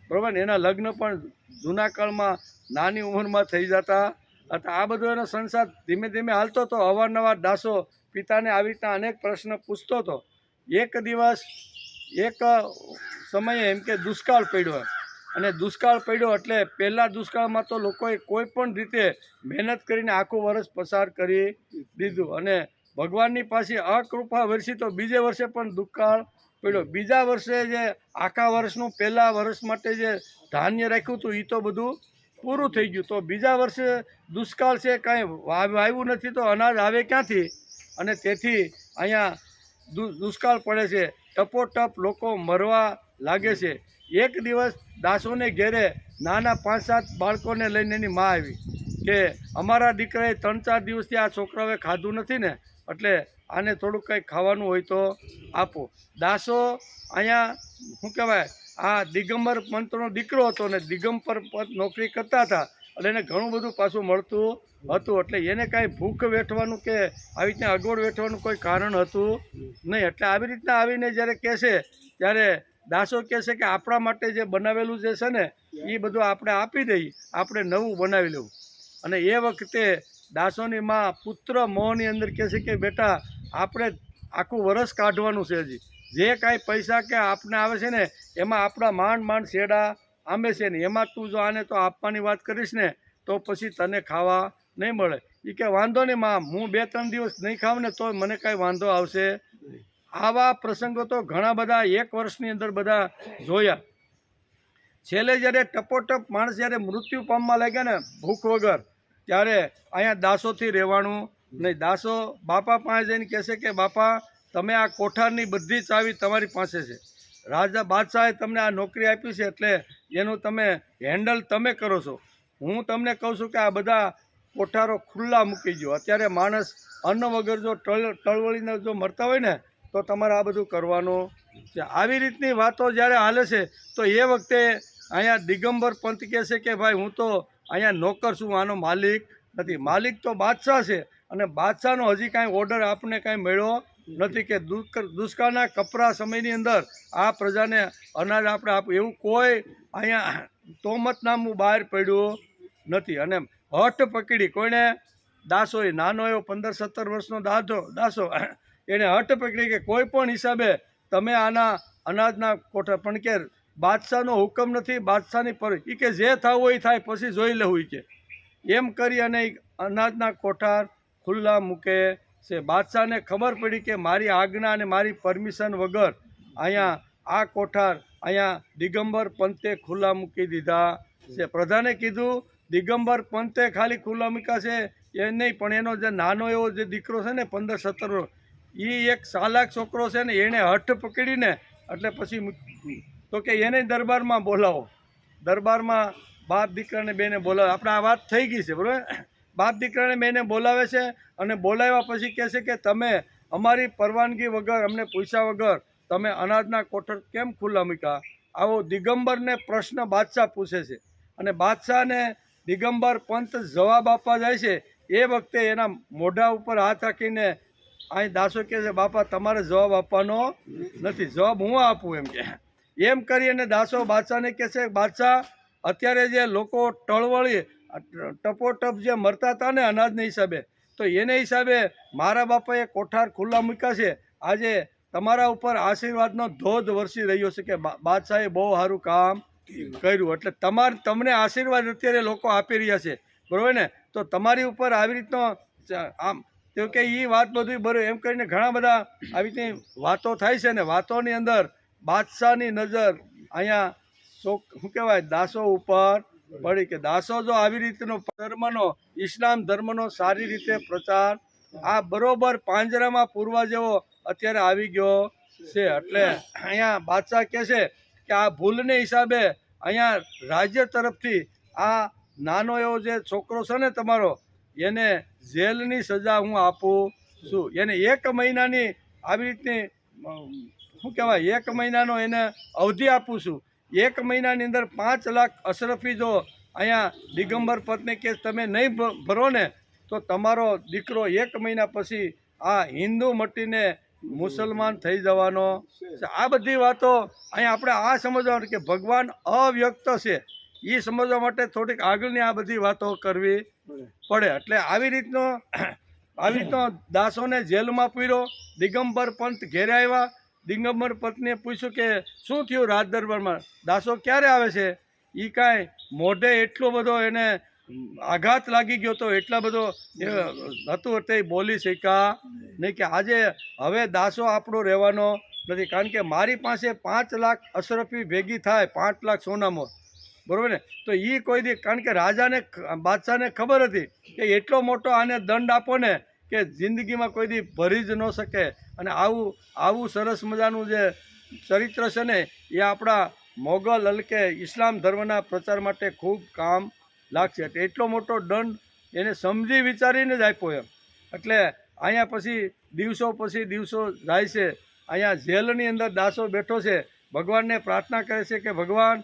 બરાબર ને. એના લગ્ન પણ જૂના કાળમાં નાની ઉંમરમાં થઈ જતા હતા. આ બધો એનો સંસાર ધીમે ધીમે હાલતો હતો. અવારનવાર દાસો પિતાને આવી રીતના અનેક પ્રશ્ન પૂછતો હતો. એક દિવસ એક સમયે એમ કે દુષ્કાળ પડ્યો અને દુષ્કાળ પડ્યો એટલે પહેલાં દુષ્કાળમાં તો લોકોએ કોઈ પણ રીતે મહેનત કરીને આખું વર્ષ પસાર કરી દીધું અને ભગવાનની પાસે અકૃપા વરસી તો બીજે વર્ષે પણ દુષ્કાળ પડ્યો. બીજા વર્ષે જે આખા વર્ષનું પહેલાં વર્ષ માટે જે ધાન્ય રાખ્યું હતું એ તો બધું પૂરું થઈ ગયું. તો બીજા વર્ષે દુષ્કાળ છે, કાંઈ વાવ્યું નથી તો અનાજ આવે ક્યાંથી? અને તેથી અહીંયા દુષ્કાળ પડે છે. ટપોટપ લોકો મરવા લાગે છે. એક દિવસ દાસોને ઘેરે નાના 5-7 બાળકોને લઈને એની મા આવી કે અમારા દીકરાએ 3-4 દિવસથી આ છોકરાઓએ ખાધું નથી ને એટલે આને થોડુંક કંઈક ખાવાનું હોય તો આપો. દાસો અહીંયા શું કહેવાય, આ દિગંબર પંતનો દીકરો હતો ને દિગંબર પંત નોકરી કરતા હતા એટલે એને ઘણું બધું પાછું મળતું હતું. એટલે એને કાંઈ ભૂખ વેઠવાનું કે આવી રીતના અગવડ વેઠવાનું કોઈ કારણ હતું નહીં. એટલે આવી રીતના આવીને જ્યારે કહેશે ત્યારે દાસો કહે છે કે આપણા માટે જે બનાવેલું જે છે ને એ બધું આપણે આપી દઈએ, આપણે નવું બનાવી લેવું. અને એ વખતે દાસોની માં પુત્ર મોહની અંદર કહે છે કે બેટા આપણે આખું વરસ કાઢવાનું છે. હજી જે કાંઈ પૈસા કે આપને આવે છે ને એમાં આપણા માંડ શેડા આંબે છે ને એમાં તું જો આને તો આપવાની વાત કરીશ ને તો પછી તને ખાવા નહીં મળે. એ કે વાંધો નહીં માં, હું 2-3 દિવસ નહીં ખાઉં ને તો મને કાંઈ વાંધો આવશે. આવા પ્રસંગો તો ઘણા બધા એક વર્ષની અંદર બધા જોયા. છેલ્લે જ્યારે ટપોટપ માણસ જ્યારે મૃત્યુ પામવા લાગ્યા ને ભૂખ વગર ત્યારે અહીંયા દાસોથી રહેવાનું નહીં. દાસો બાપા પાસે જઈને કહેશે કે બાપા તમે આ કોઠારની બધી ચાવી તમારી પાસે છે. રાજા બાદશાહે તમને આ નોકરી આપી છે એટલે એનું તમે હેન્ડલ તમે કરો છો. હું તમને કહું છું કે આ બધા કોઠારો ખુલ્લા મૂકી દો. અત્યારે માણસ અન્ન વગર જો ટળવળીને જો મરતા હોય ને તો તમારે આ બધું કરવાનું છે. આવી રીતની વાતો જ્યારે હાલે છે તો એ વખતે અહીંયા દિગંબર પંત કહે છે કે ભાઈ હું તો અહીંયા નોકર છું, આનો માલિક નથી. માલિક તો બાદશાહ છે અને બાદશાહનો હજી કાંઈ ઓર્ડર આપને કાંઈ મળ્યો નથી કે દુષ્કાળના કપરા સમયની અંદર આ પ્રજાને અનાજ આપણે આપવું. એવું કોઈ અહીંયા તોમતનામું બહાર પડ્યું નથી. અને હઠ પકડી, કોઈને દાસો, એ નાનો એવો 15-17 વર્ષનો દાસો એને હઠ પકડી કે કોઈ પણ હિસાબે તમે આના અનાજના કોઠા, પણ કે બાદશાહનો હુકમ નથી, બાદશાહની પર એ કે જે થવું હોય થાય પછી જોઈ લેવું કે એમ કરી અને અનાજના કોઠાર ખુલ્લા મૂકે છે. બાદશાહને ખબર પડી કે મારી આજ્ઞા અને મારી પરમિશન વગર અહીંયા આ કોઠાર અહીંયા દિગંબર પંતે ખુલ્લા મૂકી દીધા છે. પ્રધાને કીધું દિગંબર પંતે ખાલી ખુલ્લા મૂક્યા છે એ નહીં, પણ એનો જે નાનો એવો જે દીકરો છે ને 15-17 એ એક ચાલાક છોકરો છે ને, એણે હઠ પકડીને એટલે પછી તો કે એને દરબારમાં બોલાવો. દરબારમાં બાપ દીકરાને બેને બોલાવે. આપણે આ વાત થઈ ગઈ છે બરાબર. બાપ દીકરાને બેને બોલાવે છે અને બોલાવ્યા પછી કહે છે કે તમે અમારી પરવાનગી વગર, અમને પૂછ્યા વગર તમે અનાજના કોઠાર કેમ ખુલ્લા મૂક્યા? આવો દિગંબરને પ્રશ્ન બાદશાહ પૂછે છે. અને બાદશાહને દિગંબર પંત જવાબ આપવા જાય છે એ વખતે એના મોઢા ઉપર હાથ રાખીને અહીં દાસો કહે છે બાપા તમારે જવાબ આપવાનો નથી, જવાબ હું આપું એમ કે. એમ કરી અને દાસો બાદશાહને કહે છે બાદશાહ, અત્યારે જે લોકો ટળવળી ટપોટપ જે મરતા હતા ને અનાજના હિસાબે, તો એને હિસાબે મારા બાપાએ કોઠાર ખુલ્લા મૂક્યા છે. આજે તમારા ઉપર આશીર્વાદનો ધોધ વરસી રહ્યો છે કે બાદશાહે બહુ સારું કામ કર્યું, એટલે તમને આશીર્વાદ અત્યારે લોકો આપી રહ્યા છે બરાબર ને. તો તમારી ઉપર આવી રીતનો આમ તો કે એ વાત બધું બરાબર એમ કરીને ઘણા બધા આવી રીતની વાતો થાય છે ને. વાતોની અંદર બાદશાહની નજર અહીંયા શું કહેવાય દાસો ઉપર પડી કે દાસો જો આવી રીતનો ધર્મનો, ઇસ્લામ ધર્મનો સારી રીતે પ્રચાર આ બરોબર પાંજરામાં પૂરવા જેવો અત્યારે આવી ગયો છે. એટલે અહીંયા બાદશાહ કહે છે કે આ ભૂલને હિસાબે અહીંયા રાજ્ય તરફથી આ નાનો એવો જે છોકરો છે ને તમારો, એને જેલની સજા હું આપું છું. એને 1 મહિનાની આવી રીતની શું કહેવાય 1 મહિનાનો એને અવધિ આપું છું. 1 મહિનાની અંદર 5 લાખ અશરફી જો અહીંયા દિગંબર પંતને કે તમે નહીં ભરો ને તો તમારો દીકરો 1 મહિના પછી આ હિન્દુ મટીને મુસલમાન થઈ જવાનો છે. આ બધી વાતો અહીંયા આપણે આ સમજવાનું કે ભગવાન અવ્યક્ત છે એ સમજવા માટે થોડીક આગળની આ બધી વાતો કરવી પડે. એટલે આવી રીતનો દાસોને જેલમાં પૂર્યો. દિગંબર પંત ઘેરે આવ્યા. દિગંબર પંતને પૂછ્યું કે શું થયું રાજ દરબારમાં, દાસો ક્યારે આવે છે? એ કાંઈ મોઢે એટલો બધો એને આઘાત લાગી ગયો તો એટલા બધો હતું તે બોલી શક્યા નહીં કે આજે હવે દાસો આપણો રહેવાનો નથી, કારણ કે મારી પાસે 5 લાખ અશરફી ભેગી થાય 5 લાખ સોનામાં બરાબર ને. તો એ કોઈ દી, કારણ કે રાજાને બાદશાહને ખબર હતી કે એટલો મોટો આને દંડ આપો ને કે જિંદગીમાં કોઈ દી ભરી જ ન શકે. અને આવું સરસ મજાનું જે ચરિત્ર છે ને એ આપણા મોગલ હલકે ઇસ્લામ ધર્મના પ્રચાર માટે ખૂબ કામ લાગશે. એટલે એટલો મોટો દંડ એને સમજી વિચારીને જ આપ્યો એમ. એટલે અહીંયા પછી દિવસો જાય છે. અહીંયા જેલની અંદર દાસો બેઠો છે, ભગવાનને પ્રાર્થના કરે છે કે ભગવાન,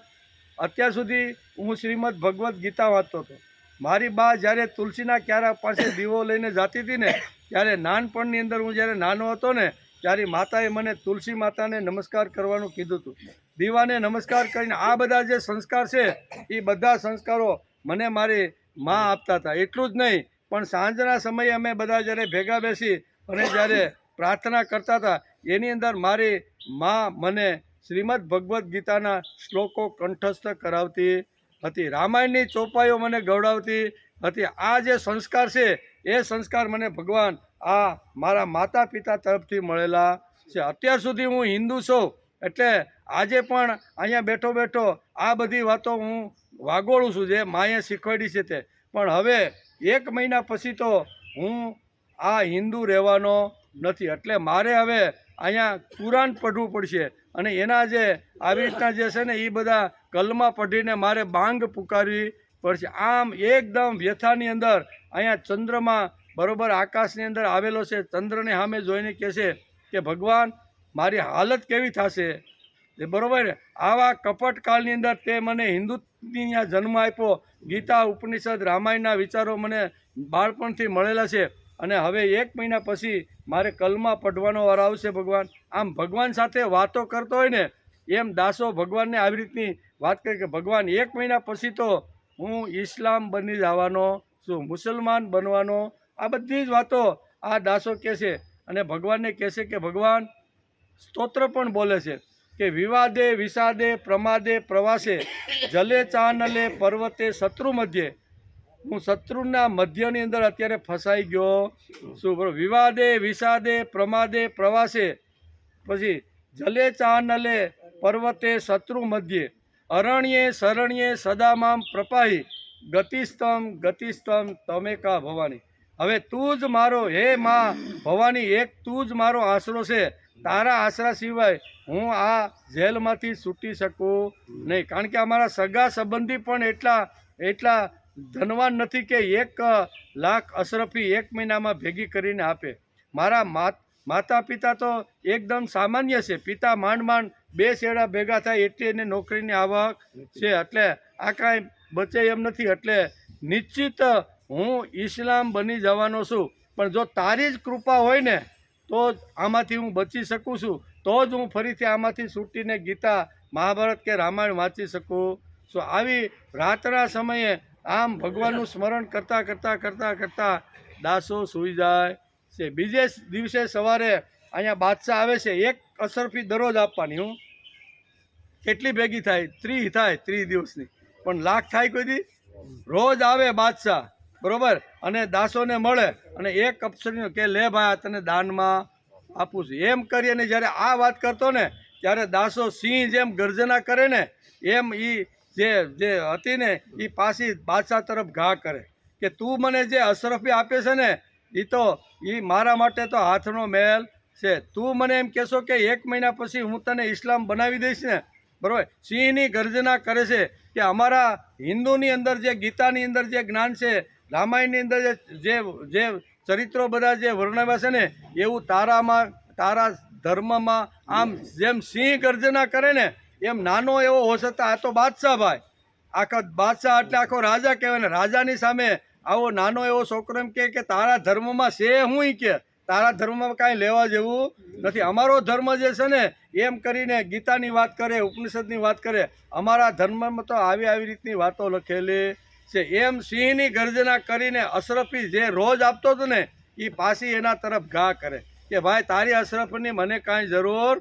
અત્યાર સુધી હું શ્રીમદ ભગવદ્ ગીતા વાંચતો હતો. મારી બા જ્યારે તુલસીના ક્યારા પાસે દીવો લઈને જતી હતી ને, ત્યારે નાનપણની અંદર હું જ્યારે નાનો હતો ને ત્યારે માતાએ મને તુલસી માતાને નમસ્કાર કરવાનું કીધું હતું. દીવાને નમસ્કાર કરીને આ બધા જે સંસ્કાર છે એ બધા સંસ્કારો મને મારી મા આપતા હતા. એટલું જ નહીં, પણ સાંજના સમયે અમે બધા જ્યારે ભેગા બેસી અને જ્યારે પ્રાર્થના કરતા હતા એની અંદર મારી મા મને શ્રીમદ ભગવદ્ ગીતાના શ્લોકો કંઠસ્થ કરાવતી હતી, રામાયણની ચોપાઈઓ મને ગવડાવતી હતી. આ જે સંસ્કાર છે એ સંસ્કાર મને ભગવાન આ મારા માતા પિતા તરફથી મળેલા છે. અત્યાર સુધી હું હિન્દુ છું, એટલે આજે પણ અહીંયા બેઠો આ બધી વાતો હું વાગોળું છું જે માએ શીખવાડી છે તે. પણ હવે 1 મહિના પછી તો હું આ હિન્દુ રહેવાનો નથી. એટલે મારે હવે અહીંયા કુરાન પઢવું પડશે અને એના જે આવી રીતના જે છે ને એ બધા કલમા પઢીને મારે બાંગ પુકારવી પડશે. આમ એકદમ વ્યથાની અંદર અહીંયા ચંદ્રમાં બરોબર આકાશની અંદર આવેલો છે. ચંદ્રને સામે જોઈને કહે છે કે ભગવાન, મારી હાલત કેવી થશે એ બરાબર ને. આવા કપટકાળની અંદર તે મને હિન્દુની આ જન્મ આપ્યો. ગીતા, ઉપનિષદ, રામાયણના વિચારો મને બાળપણથી મળેલા છે અને હવે 1 મહિના પછી મારે કલમા પઢવાનો વાર આવશે ભગવાન. આમ ભગવાન સાથે વાતો કરતો હોય ને એમ દાસો ભગવાનને આવી રીતની વાત કરી કે ભગવાન 1 મહિના પછી તો હું ઇસ્લામ બની જવાનો શું મુસલમાન બનવાનો, આ બધી જ વાતો આ દાસો કહે છે. અને ભગવાનને કહે છે કે ભગવાન સ્તોત્ર પણ બોલે છે કે વિવાદે વિષાદે પ્રમાદે પ્રવાસે જલે ચાનલે પર્વતે શત્રુ મધ્યે, હું શત્રુના મધ્યની અંદર અત્યારે ફસાઈ ગયો શું. બરોબર, વિવાદે વિષાદે પ્રમાદે પ્રવાસે, પછી જલે ચાનલે પર્વતે શત્રુ મધ્યે, અરણ્યે શરણ્યે સદામામ પ્રપાહી, ગતિસ્તમ ગતિસ્તમ તમે કા ભવાની. હવે તું જ મારો, હે માં ભવાની, એક તું જ મારો આશરો છે. તારા આશરા સિવાય હું આ જેલમાંથી છૂટી શકું નહીં. કારણ કે અમારા સગા સંબંધી પણ એટલા ધનવાન નથી કે 1 લાખ અશરફી 1 મહિનામાં ભેગી કરીને આપે. મારા માતા પિતા તો એકદમ સામાન્ય છે. પિતા માંડ 2 શેડા ભેગા થાય એટલી એને નોકરીની આવક છે. એટલે આ કાંઈ બચે એમ નથી. એટલે નિશ્ચિત હું ઇસ્લામ બની જવાનો છું. પણ જો તારી જ કૃપા હોય ને તો જ આમાંથી હું બચી શકું છું. તો જ હું ફરીથી આમાંથી છૂટીને ગીતા, મહાભારત કે રામાયણ વાંચી શકું છું. આવી રાતના સમયે આમ ભગવાનનું સ્મરણ કરતાં કરતાં કરતાં કરતાં દાસો સૂઈ જાય છે. બીજે દિવસે સવારે અહીંયા બાદશાહ આવે છે. 1 અશરફી દરરોજ આપવાની. હું કેટલી ભેગી થાય? 30 થાય 30 દિવસની. પણ લાખ થાય કોઈ દી? રોજ આવે બાદશાહ, બરોબર, અને દાસોને મળે અને 1 અફસરીનો કે લે ભાઈ આ તને દાનમાં આપું છું. એમ કરી અને જ્યારે આ વાત કરતો ને ત્યારે દાસો સિંહ જેમ ગર્જના કરે ને એમ એ જે હતી ને એ પાછી બાદશાહ તરફ ઘા કરે કે તું મને જે અશરફી આપે છે ને એ મારા માટે તો હાથનો મેલ છે. તું મને એમ કહેશો કે 1 મહિના પછી હું તને ઇસ્લામ બનાવી દઈશ ને, બરાબર. સિંહની ગર્જના કરે છે કે અમારા હિન્દુની અંદર જે ગીતાની અંદર જે જ્ઞાન છે, રામાયણની અંદર જે ચરિત્રો બધા જે વર્ણવ્યા છે ને એવું તારા ધર્મમાં આમ જેમ સિંહ ગર્જના કરે ને એમ નાનો એવો હોશ હતા. આ તો બાદશાહ ભાઈ, આખા બાદશાહ એટલે આખો રાજા કહેવાય ને. રાજાની સામે આવો નાનો એવો છોકરો એમ કે તારા ધર્મમાં છે હું કે તારા ધર્મમાં કાંઈ લેવા જેવું નથી. અમારો ધર્મ જે છે ને એમ કરીને ગીતાની વાત કરે, ઉપનિષદની વાત કરે. અમારા ધર્મમાં તો આવી રીતની વાતો લખેલી છે. એમ સિંહની ગર્જના કરીને અશરફી જે રોજ આપતો હતો ને એ પાછી એના તરફ ઘા કરે કે ભાઈ તારી અશરફની મને કાંઈ જરૂર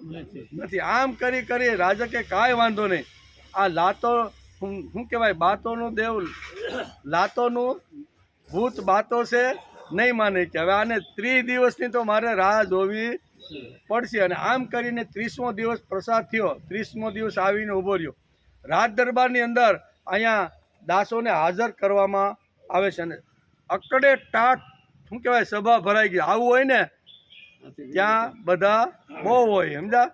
નથી. આમ કરી રાજા કે કાંઈ વાંધો નહીં. આ લાતો શું કહેવાય, બાતોનું દેવ, લાતોનું ભૂત બાતો છે નહીં માને કે હવે આને 30 દિવસની તો મારે રાહ જોવી પડશે. અને આમ કરીને 30મો દિવસ પ્રસાદ થયો. 30મો દિવસ આવીને ઊભો રહ્યો. રાજ દરબારની અંદર અહીંયા દાસોને હાજર કરવામાં આવે છે. અને અકડે ટાટ શું કહેવાય સભા ભરાઈ ગઈ. આવું હોય ને ત્યાં બધા બહુ હોય, સમજા.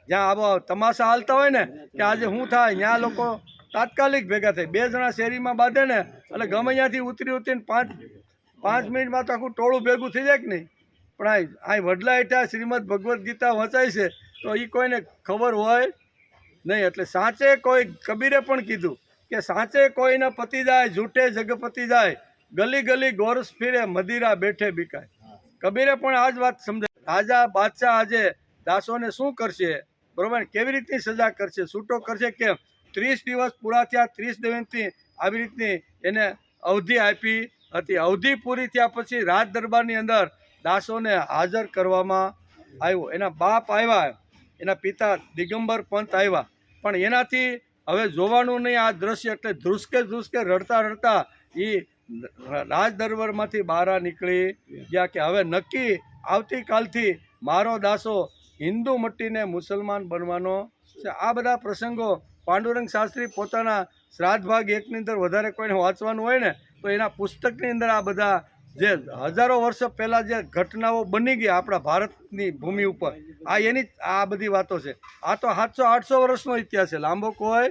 જ્યાં આવો તમાશા હાલતા હોય ને કે આજે શું થાય ત્યાં લોકો તાત્કાલિક ભેગા થાય. 2 જણા શેરીમાં બાંધે ને એટલે ગમે ત્યાંથી ઉતરીને 5 મિનિટમાં તો આખું ટોળું ભેગું થઈ જાય કે નહીં. પણ આ વડલા હેઠા શ્રીમદ ભગવદ્ ગીતા વંચાય છે તો એ કોઈને ખબર હોય નહીં. એટલે સાચે કોઈ, કબીરે પણ કીધું કે સાચે કોઈને પતી જાય, જૂઠે જગપતિ જાય, ગલી ગલી ગોરસ ફીરે, મદિરા બેઠે બીકાય. કબીરે પણ આ જ વાત સમજાય. રાજા બાદશાહ આજે દાસોને શું કરશે, બરોબર, કેવી રીતની સજા કરશે, છૂટો કરશે, કેમ 30 દિવસ પૂરા થયા. 30 દિવસથી આવી રીતની એને અવધિ આપી હતી. અવધિ પૂરી થયા પછી રાજ દરબારની અંદર દાસોને હાજર કરવામાં આવ્યો. એના બાપ આવ્યા, એના પિતા દિગંબર પંત આવ્યા. પણ એનાથી હવે જોવાનું નહીં આ દ્રશ્ય. એટલે ધ્રુસકે રડતા એ રાજ દરબારમાંથી બહાર નીકળી ગયા કે હવે નક્કી આવતીકાલથી મારો દાસો હિન્દુ મટીને મુસલમાન બનવાનો છે. આ બધા પ્રસંગો પાંડુરંગ શાસ્ત્રી પોતાના શ્રાદ્ધ ભાગ 1ની અંદર વધારે કોઈને વાંચવાનું હોય ને તો એના પુસ્તકની અંદર આ બધા જે હજારો વર્ષ પહેલાં જે ઘટનાઓ બની ગઈ આપણા ભારતની ભૂમિ ઉપર એની આ બધી વાતો છે. આ તો 700-800 વર્ષનો ઇતિહાસ છે, લાંબો કોઈ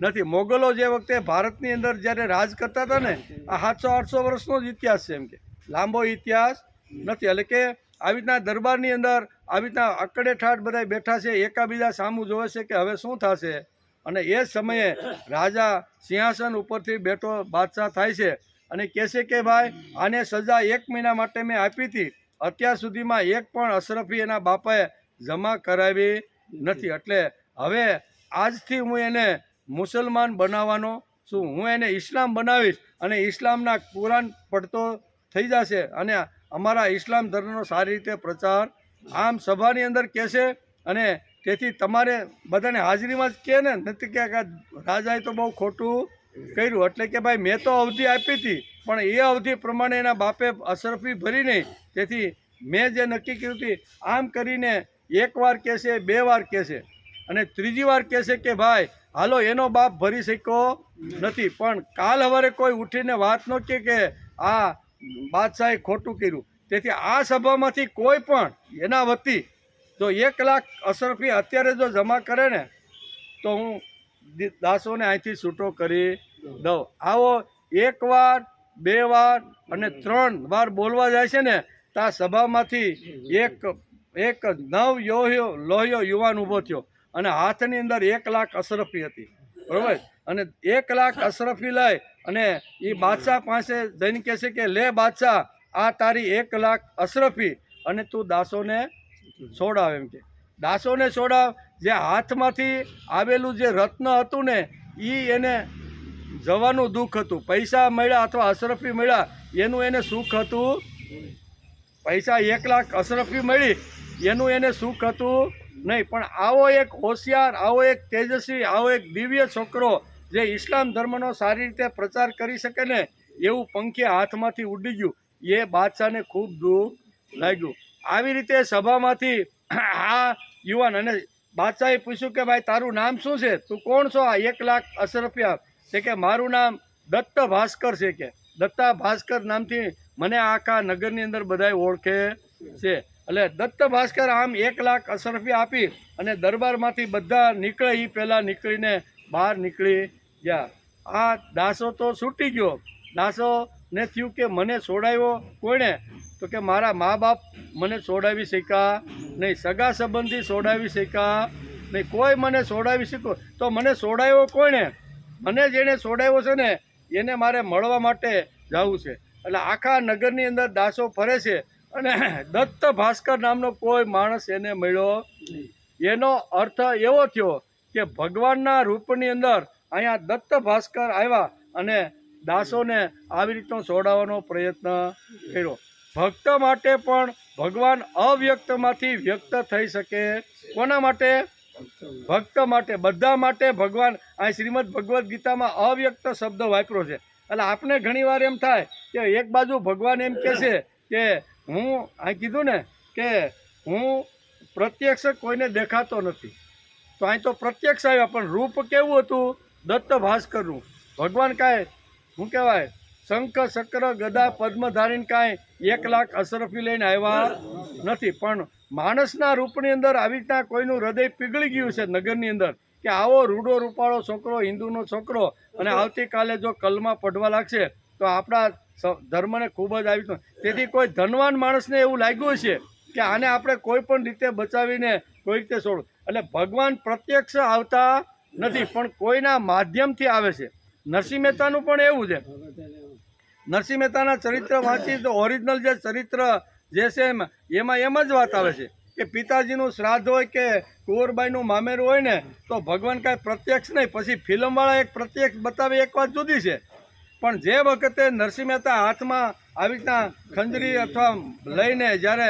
નથી. મોગલો જે વખતે ભારતની અંદર જ્યારે રાજ કરતા હતા ને આ 700-800 વર્ષનો જ ઇતિહાસ છે. એમ કે લાંબો ઇતિહાસ નથી. એટલે કે આવી રીતના દરબારની અંદર આવી રીતના અકડે ઠાઠ બધા બેઠા છે, એકાબીજા સામું જોવે છે કે હવે શું થશે. અને એ સમયે રાજા સિંહાસન ઉપરથી બેઠો બાદશાહ થાય છે અને કહે છે કે ભાઈ આને સજા 1 મહિના માટે મેં આપી હતી, અત્યાર સુધીમાં એક પણ અશરફી એના બાપાએ જમા કરાવી નથી. એટલે હવે આજથી હું એને મુસલમાન બનાવવાનો શું હું એને ઇસ્લામ બનાવીશ અને ઇસ્લામના કુરાન પડતો થઈ જશે અને અમારા ઇસ્લામ ધર્મનો સારી રીતે પ્રચાર આમ સભાની અંદર કહેશે. અને તેથી તમારે બધાને હાજરીમાં જ કહે ને, નથી કે રાજાએ તો બહુ ખોટું કર્યું, એટલે કે ભાઈ મેં તો અવધિ આપી હતી પણ એ અવધિ પ્રમાણે એના બાપે અશરફી ભરી નહીં, તેથી મેં જે નક્કી કર્યું હતું આમ કરીને એક વાર કહેશે, 2 વાર કહેશે અને ત્રીજી વાર કહેશે કે ભાઈ હાલો એનો બાપ ભરી શક્યો નથી. પણ કાલ સવારે કોઈ ઉઠીને વાત ન કે આ બાદશાહે ખોટું કર્યું. તેથી આ સભામાંથી કોઈ પણ એના વતી જો 1 લાખ અશરફી અત્યારે જો જમા કરે ને તો હું દાસોને અહીંથી છૂટો કરી દઉં. આવો 1 વાર 2 વાર અને 3 વાર બોલવા જાય છે ને તો આ સભામાંથી એક નવ લોહિયો યુવાન ઊભો થયો અને હાથની અંદર 1 લાખ અશરફી હતી, બરાબર. અને 1 લાખ અશરફી લઈ અને એ બાદશાહ પાસે જઈને કહે છે કે લે બાદશાહ, આ તારી 1 લાખ અશરફી અને તું દાસોને છોડાવ. એમ કે દાસોને છોડાવ. જે હાથમાંથી આવેલું જે રત્ન હતું ને એ એને જવાનું દુઃખ હતું. પૈસા મળ્યા અથવા અશરફી મળ્યા એનું એને સુખ હતું. પૈસા 1 લાખ અશરફી મળી એનું એને સુખ હતું નહીં. પણ આવો એક હોશિયાર, આવો એક તેજસ્વી, આવો એક દિવ્ય છોકરો જે ઇસ્લામ ધર્મનો સારી રીતે પ્રચાર કરી શકે ને એવું પંખી હાથમાંથી ઉડી ગયું. એ બાદશાહને ખૂબ દુઃખ લાગ્યું. આવી રીતે સભામાંથી આ યુવાન, અને બાદશાહે પૂછ્યું કે ભાઈ તારું નામ શું છે, તું કોણ છો, આ 1 લાખ અશરફી આપ? છે કે મારું નામ દત્ત ભાસ્કર છે. કે દત્તા ભાસ્કર નામથી મને આખા નગરની અંદર બધાય ઓળખે છે. એટલે દત્ત ભાસ્કર આમ 1 લાખ અશરફી આપી અને દરબારમાંથી બધા નીકળે એ પહેલાં નીકળીને બહાર નીકળી ગયા. આ દાસો તો છૂટી ગયો. દાસોને થયું કે મને છોડાવ્યો કોણે? તો કે મારા મા બાપ મને છોડાવી શક્યા નહીં, સગા સંબંધી છોડાવી શક્યા નહીં, કોઈ મને છોડાવી શક્યો. તો મને છોડાવ્યો કોણે? મને જેણે છોડાવ્યો છે ને એને મારે મળવા માટે જવું છે. એટલે આખા નગરની અંદર દાસો ફરે છે અને દત્ત ભાસ્કર નામનો કોઈ માણસ એને મળ્યો નહીં. એનો અર્થ એવો થયો કે ભગવાનના રૂપની અંદર અહીંયા દત્ત ભાસ્કર આવ્યા અને દાસોને આવી રીતનો છોડાવવાનો પ્રયત્ન કર્યો. ભક્ત માટે પણ ભગવાન અવ્યક્તમાંથી વ્યક્ત થઈ શકે. કોના માટે? ભક્ત માટે, બધા માટે ભગવાન. આ શ્રીમદ ભગવદ્ ગીતામાં અવ્યક્ત શબ્દ વાપર્યો છે. એટલે આપણે ઘણીવાર એમ થાય કે એક બાજુ ભગવાન એમ કહે છે કે હું આ કીધું ને કે હું પ્રત્યક્ષ કોઈને દેખાતો નથી, તો અહીં તો પ્રત્યક્ષ આવ્યા પણ રૂપ કેવું હતું? દત્ત ભાસ્કરનું. ભગવાન કાંઈ શું કહેવાય શંખ ચક્ર ગદા પદ્મ ધારીને કાંઈ 1 લાખ અશરફી લઈને આવ્યા નથી, પણ માણસના રૂપની અંદર આવી રીતના કોઈનું હૃદય પીગળી ગયું છે નગરની અંદર કે આવો રૂડો રૂપાળો છોકરો, હિન્દુનો છોકરો, અને આવતીકાલે જો કલમાં પડવા લાગશે તો આપણા ધર્મને ખૂબ જ આવી. તેથી કોઈ ધનવાન માણસને એવું લાગ્યું છે કે આને આપણે કોઈ પણ રીતે બચાવીને કોઈ રીતે છોડવું. એટલે ભગવાન પ્રત્યક્ષ આવતા નથી પણ કોઈના માધ્યમથી આવે છે. નરસિંહ મહેતાનું પણ એવું છે. નરસિંહ મહેતાના ચરિત્ર વાંચી તો ઓરિજિનલ જે ચરિત્ર જે છે એમાં એમ જ વાત આવે છે કે પિતાજીનું શ્રાદ્ધ હોય કે કુંવરબાઈનું મામેરું હોય ને તો ભગવાન કાંઈ પ્રત્યક્ષ નહીં, પછી ફિલ્મવાળા એક પ્રત્યક્ષ બતાવે એક વાત જુદી છે. પણ જે વખતે નરસિંહ મહેતા હાથમાં આવી રીતના ખંજરી અથવા લઈને જ્યારે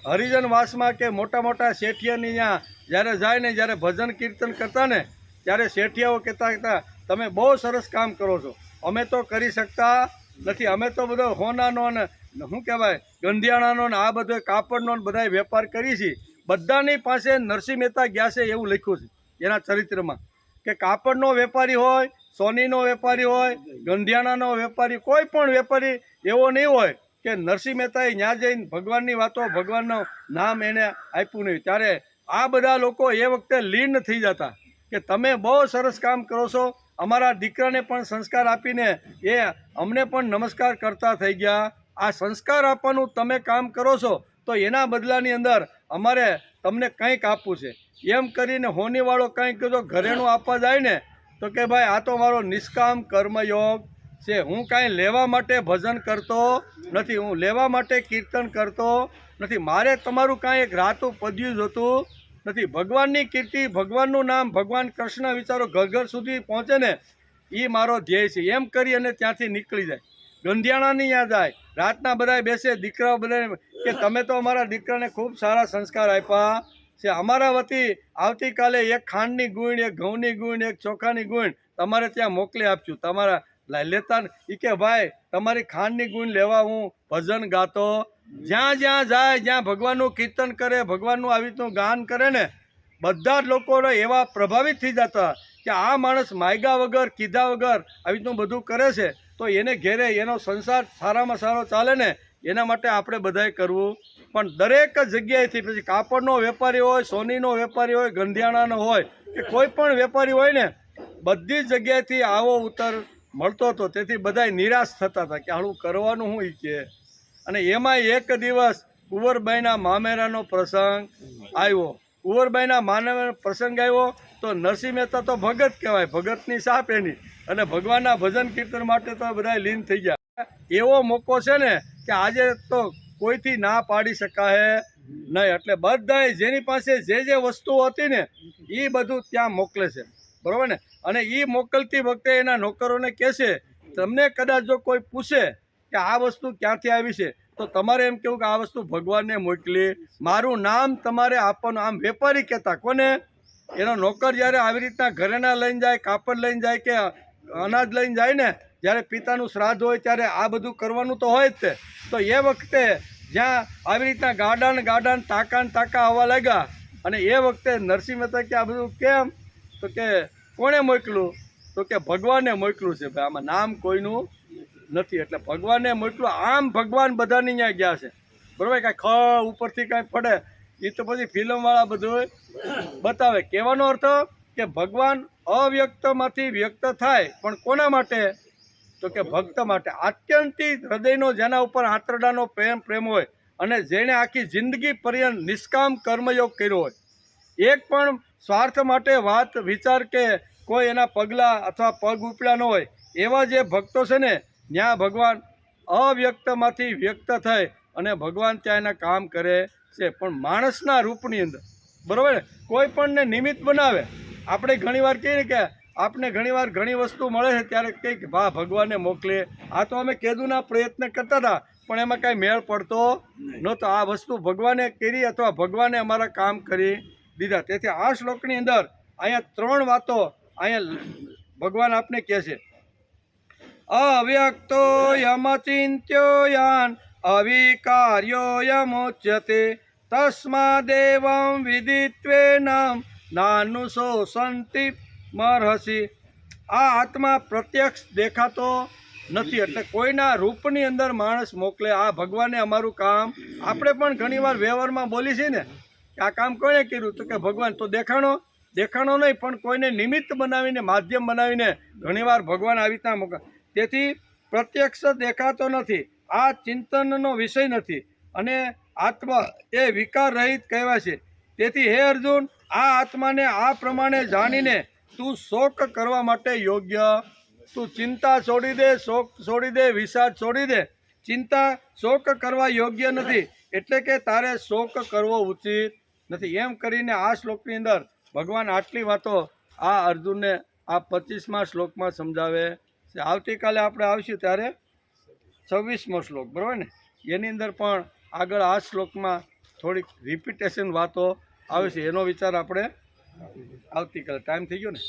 હરિજન વાસમાં કે મોટા મોટા શેઠિયાની ત્યાં જ્યારે જાય ને, જ્યારે ભજન કીર્તન કરતા ને ત્યારે શેઠિયાઓ કહેતા તમે બહુ સરસ કામ કરો છો, અમે તો કરી શકતા નથી, અમે તો બધો હોનાનો ને શું કહેવાય ગંધિયાણાનો ને આ બધો કાપડનો ને બધા વેપાર કરી છીએ. બધાની પાસે નરસિંહ મહેતા ગયા છે એવું લખ્યું છે એના ચરિત્રમાં કે કાપડનો વેપારી હોય, સોનીનો વેપારી હોય, ગંધિયાણાનો વેપારી, કોઈ પણ વેપારી એવો નહીં હોય કે નરસિંહ મહેતાએ ત્યાં જઈને ભગવાનની વાતો, ભગવાનનું નામ એને આપ્યું નહીં. ત્યારે આ બધા લોકો એ વખતે લીન થઈ જતા કે તમે બહુ સરસ કામ કરો છો, અમારા દીકરાને પણ સંસ્કાર આપીને એ અમને પણ નમસ્કાર કરતા થઈ ગયા. આ સંસ્કાર આપવાનું તમે કામ કરો છો તો એના બદલાની અંદર અમારે તમને કંઈક આપવું છે. એમ કરીને હોનીવાળો કંઈક જો ઘરેણું આપવા જાય ને તો કે ભાઈ આ તો મારો નિષ્કામ કર્મયોગ છે, હું કાંઈ લેવા માટે ભજન કરતો નથી, હું લેવા માટે કીર્તન કરતો નથી, મારે તમારું કાંઈ એક રાતું પદ્યું જોતું નથી. ભગવાનની કીર્તિ, ભગવાનનું નામ, ભગવાન કૃષ્ણ વિચારો ઘર ઘર સુધી પહોંચે ને એ મારો ધ્યેય છે એમ કરી અને ત્યાંથી નીકળી જાય. ગંધિયાણાની ત્યાં જાય, રાતના બધા બેસે, દીકરાઓ બધા કે તમે તો અમારા દીકરાને ખૂબ સારા સંસ્કાર આપ્યા છે, અમારા વતી આવતીકાલે એક ખાંડની ગુણ, એક ઘઉંની ગુણ, એક ચોખાની ગુણ તમારે ત્યાં મોકલી આપશું. તમારા લેતા એ કે ભાઈ તમારી ખાંડની ગુણ લેવા હું ભજન ગાતો જ્યાં જ્યાં જાય, જ્યાં ભગવાનનું કીર્તન કરે, ભગવાનનું આવી રીતનું ગાન કરે ને, બધા જ લોકો એવા પ્રભાવિત થઈ જતા કે આ માણસ માયગા વગર, કીધા વગર આવી રીતનું બધું કરે છે, તો એને ઘેરે એનો સંસાર સારામાં સારો ચાલે ને, એના માટે આપણે બધાએ કરવું. પણ દરેક જગ્યાએથી, પછી કાપડનો વેપારી હોય, સોનીનો વેપારી હોય, ગંધિયાણાનો હોય કે કોઈ પણ વેપારી હોય ને, બધી જ જગ્યાએથી આવો ઉત્તર મળતો હતો. તેથી બધા નિરાશ થતા હતા કે આનું કરવાનું શું કે. અને એમાં એક દિવસ કુંવરબાઈના મામેરાનો પ્રસંગ આવ્યો. કુંવરબાઈના મામેરાનો પ્રસંગ આવ્યો તો નરસિંહ મહેતા તો ભગત કહેવાય, ભગતની સાપ એની, અને ભગવાનના ભજન કીર્તન માટે તો બધા લીન થઈ ગયા. એવો મોકો છે ને કે આજે તો કોઈથી ના પાડી શકાય નહીં. એટલે બધાએ જેની પાસે જે જે વસ્તુઓ હતી ને એ બધું ત્યાં મોકલે છે, બરાબર ને. અને એ મોકલતી વખતે એના નોકરોને કહેશે, તમને કદાચ જો કોઈ પૂછે કે આ વસ્તુ ક્યાંથી આવી છે તો તમારે એમ કહેવું કે આ વસ્તુ ભગવાનને મોકલી, મારું નામ તમારે આપવાનું. આમ વેપારી કહેતા કોને? એનો નોકર જ્યારે આવી રીતના ઘરેણા લઈને જાય, કાપડ લઈને જાય કે અનાજ લઈને જાય ને, જ્યારે પિતાનું શ્રાદ્ધ હોય ત્યારે આ બધું કરવાનું તો હોય જ તે. તો એ વખતે જ્યાં આવી રીતના ગાડાન તાકા આવવા લાગ્યા, અને એ વખતે નરસિંહ મહેતા કે આ બધું કેમ? તો કે કોણે મોકલું? તો કે ભગવાને મોકલું છે ભાઈ, આમાં નામ કોઈનું નથી. એટલે ભગવાને મોકલું. આમ ભગવાન બધાની ત્યાં ગયા છે, બરાબર. કાંઈ ઉપરથી કાંઈ પડે એ તો પછી ફિલ્મવાળા બધું બતાવે. કહેવાનો અર્થ કે ભગવાન અવ્યક્તમાંથી વ્યક્ત થાય, પણ કોના માટે? તો કે ભક્ત માટે. આત્યંતિક હૃદયનો જેના ઉપર આંતરડાનો પ્રેમ હોય, અને જેણે આખી જિંદગી પર્યંત નિષ્કામ કર્મયોગ કર્યો હોય, એક પણ સ્વાર્થ માટે વાત વિચાર કે કોઈ એના પગલાં અથવા પગ ઉપડ્યા ન હોય, એવા જે ભક્તો છે ને, ત્યાં ભગવાન અવ્યક્તમાંથી વ્યક્ત થાય અને ભગવાન ત્યાં એના કામ કરે છે, પણ માણસના રૂપની અંદર, બરાબર ને. કોઈ પણને નિમિત્ત બનાવે. આપણે ઘણીવાર કહીએ કે આપણે ઘણીવાર ઘણી વસ્તુ મળે છે ત્યારે કંઈક ભા ભગવાનને મોકલે. આ તો અમે કેદુના પ્રયત્ન કરતા હતા પણ એમાં કાંઈ મેળ પડતો નહોતો. આ વસ્તુ ભગવાને કરી અથવા ભગવાને અમારા કામ કરી દીધા. તેથી આ શ્લોકની અંદર અહીંયા 3 વાતો અહીંયા ભગવાન આપને કહે છે. અવ્યક્તો યમચિંત્યો યાન અવિકાર્યો યમોચ્યતે તસ્માદેવં વિદિત્વેનમ નાનુશોષંતિ મર્હસી. આ આત્મા પ્રત્યક્ષ દેખાતો નથી, એટલે કોઈના રૂપની અંદર માણસ મોકલે. આ ભગવાને અમારું કામ, આપણે પણ ઘણીવાર વ્યવહારમાં બોલી છીએ ને કે આ કામ કોણે કર્યું? તો કે ભગવાન. તો દેખાણો નહીં, પણ કોઈને નિમિત્ત બનાવીને, માધ્યમ બનાવીને ઘણીવાર ભગવાન આવી રીતના મોકલે. તેથી પ્રત્યક્ષ દેખાતો નથી, આ ચિંતનનો વિષય નથી, અને આત્મા એ વિકાર રહિત કહેવાય છે. તેથી હે અર્જુન, આ આત્માને આ પ્રમાણે જાણીને તું શોક કરવા માટે યોગ્ય. તું ચિંતા છોડી દે, શોક છોડી દે, વિષાદ છોડી દે. ચિંતા, શોક કરવા યોગ્ય નથી, એટલે કે તારે શોક કરવો ઉચિત નથી. એમ કરીને આ શ્લોકની અંદર ભગવાન આટલી વાતો આ અર્જુનને આ 25મા શ્લોકમાં સમજાવે છે. આવતીકાલે આપણે આવીશું ત્યારે 26મો શ્લોક, બરાબર ને. એની અંદર પણ આગળ આ શ્લોકમાં થોડીક રિપીટેશન વાતો આવે છે. એનો વિચાર આપણે આવતીકાલે, ટાઈમ થઈ ગયો ને.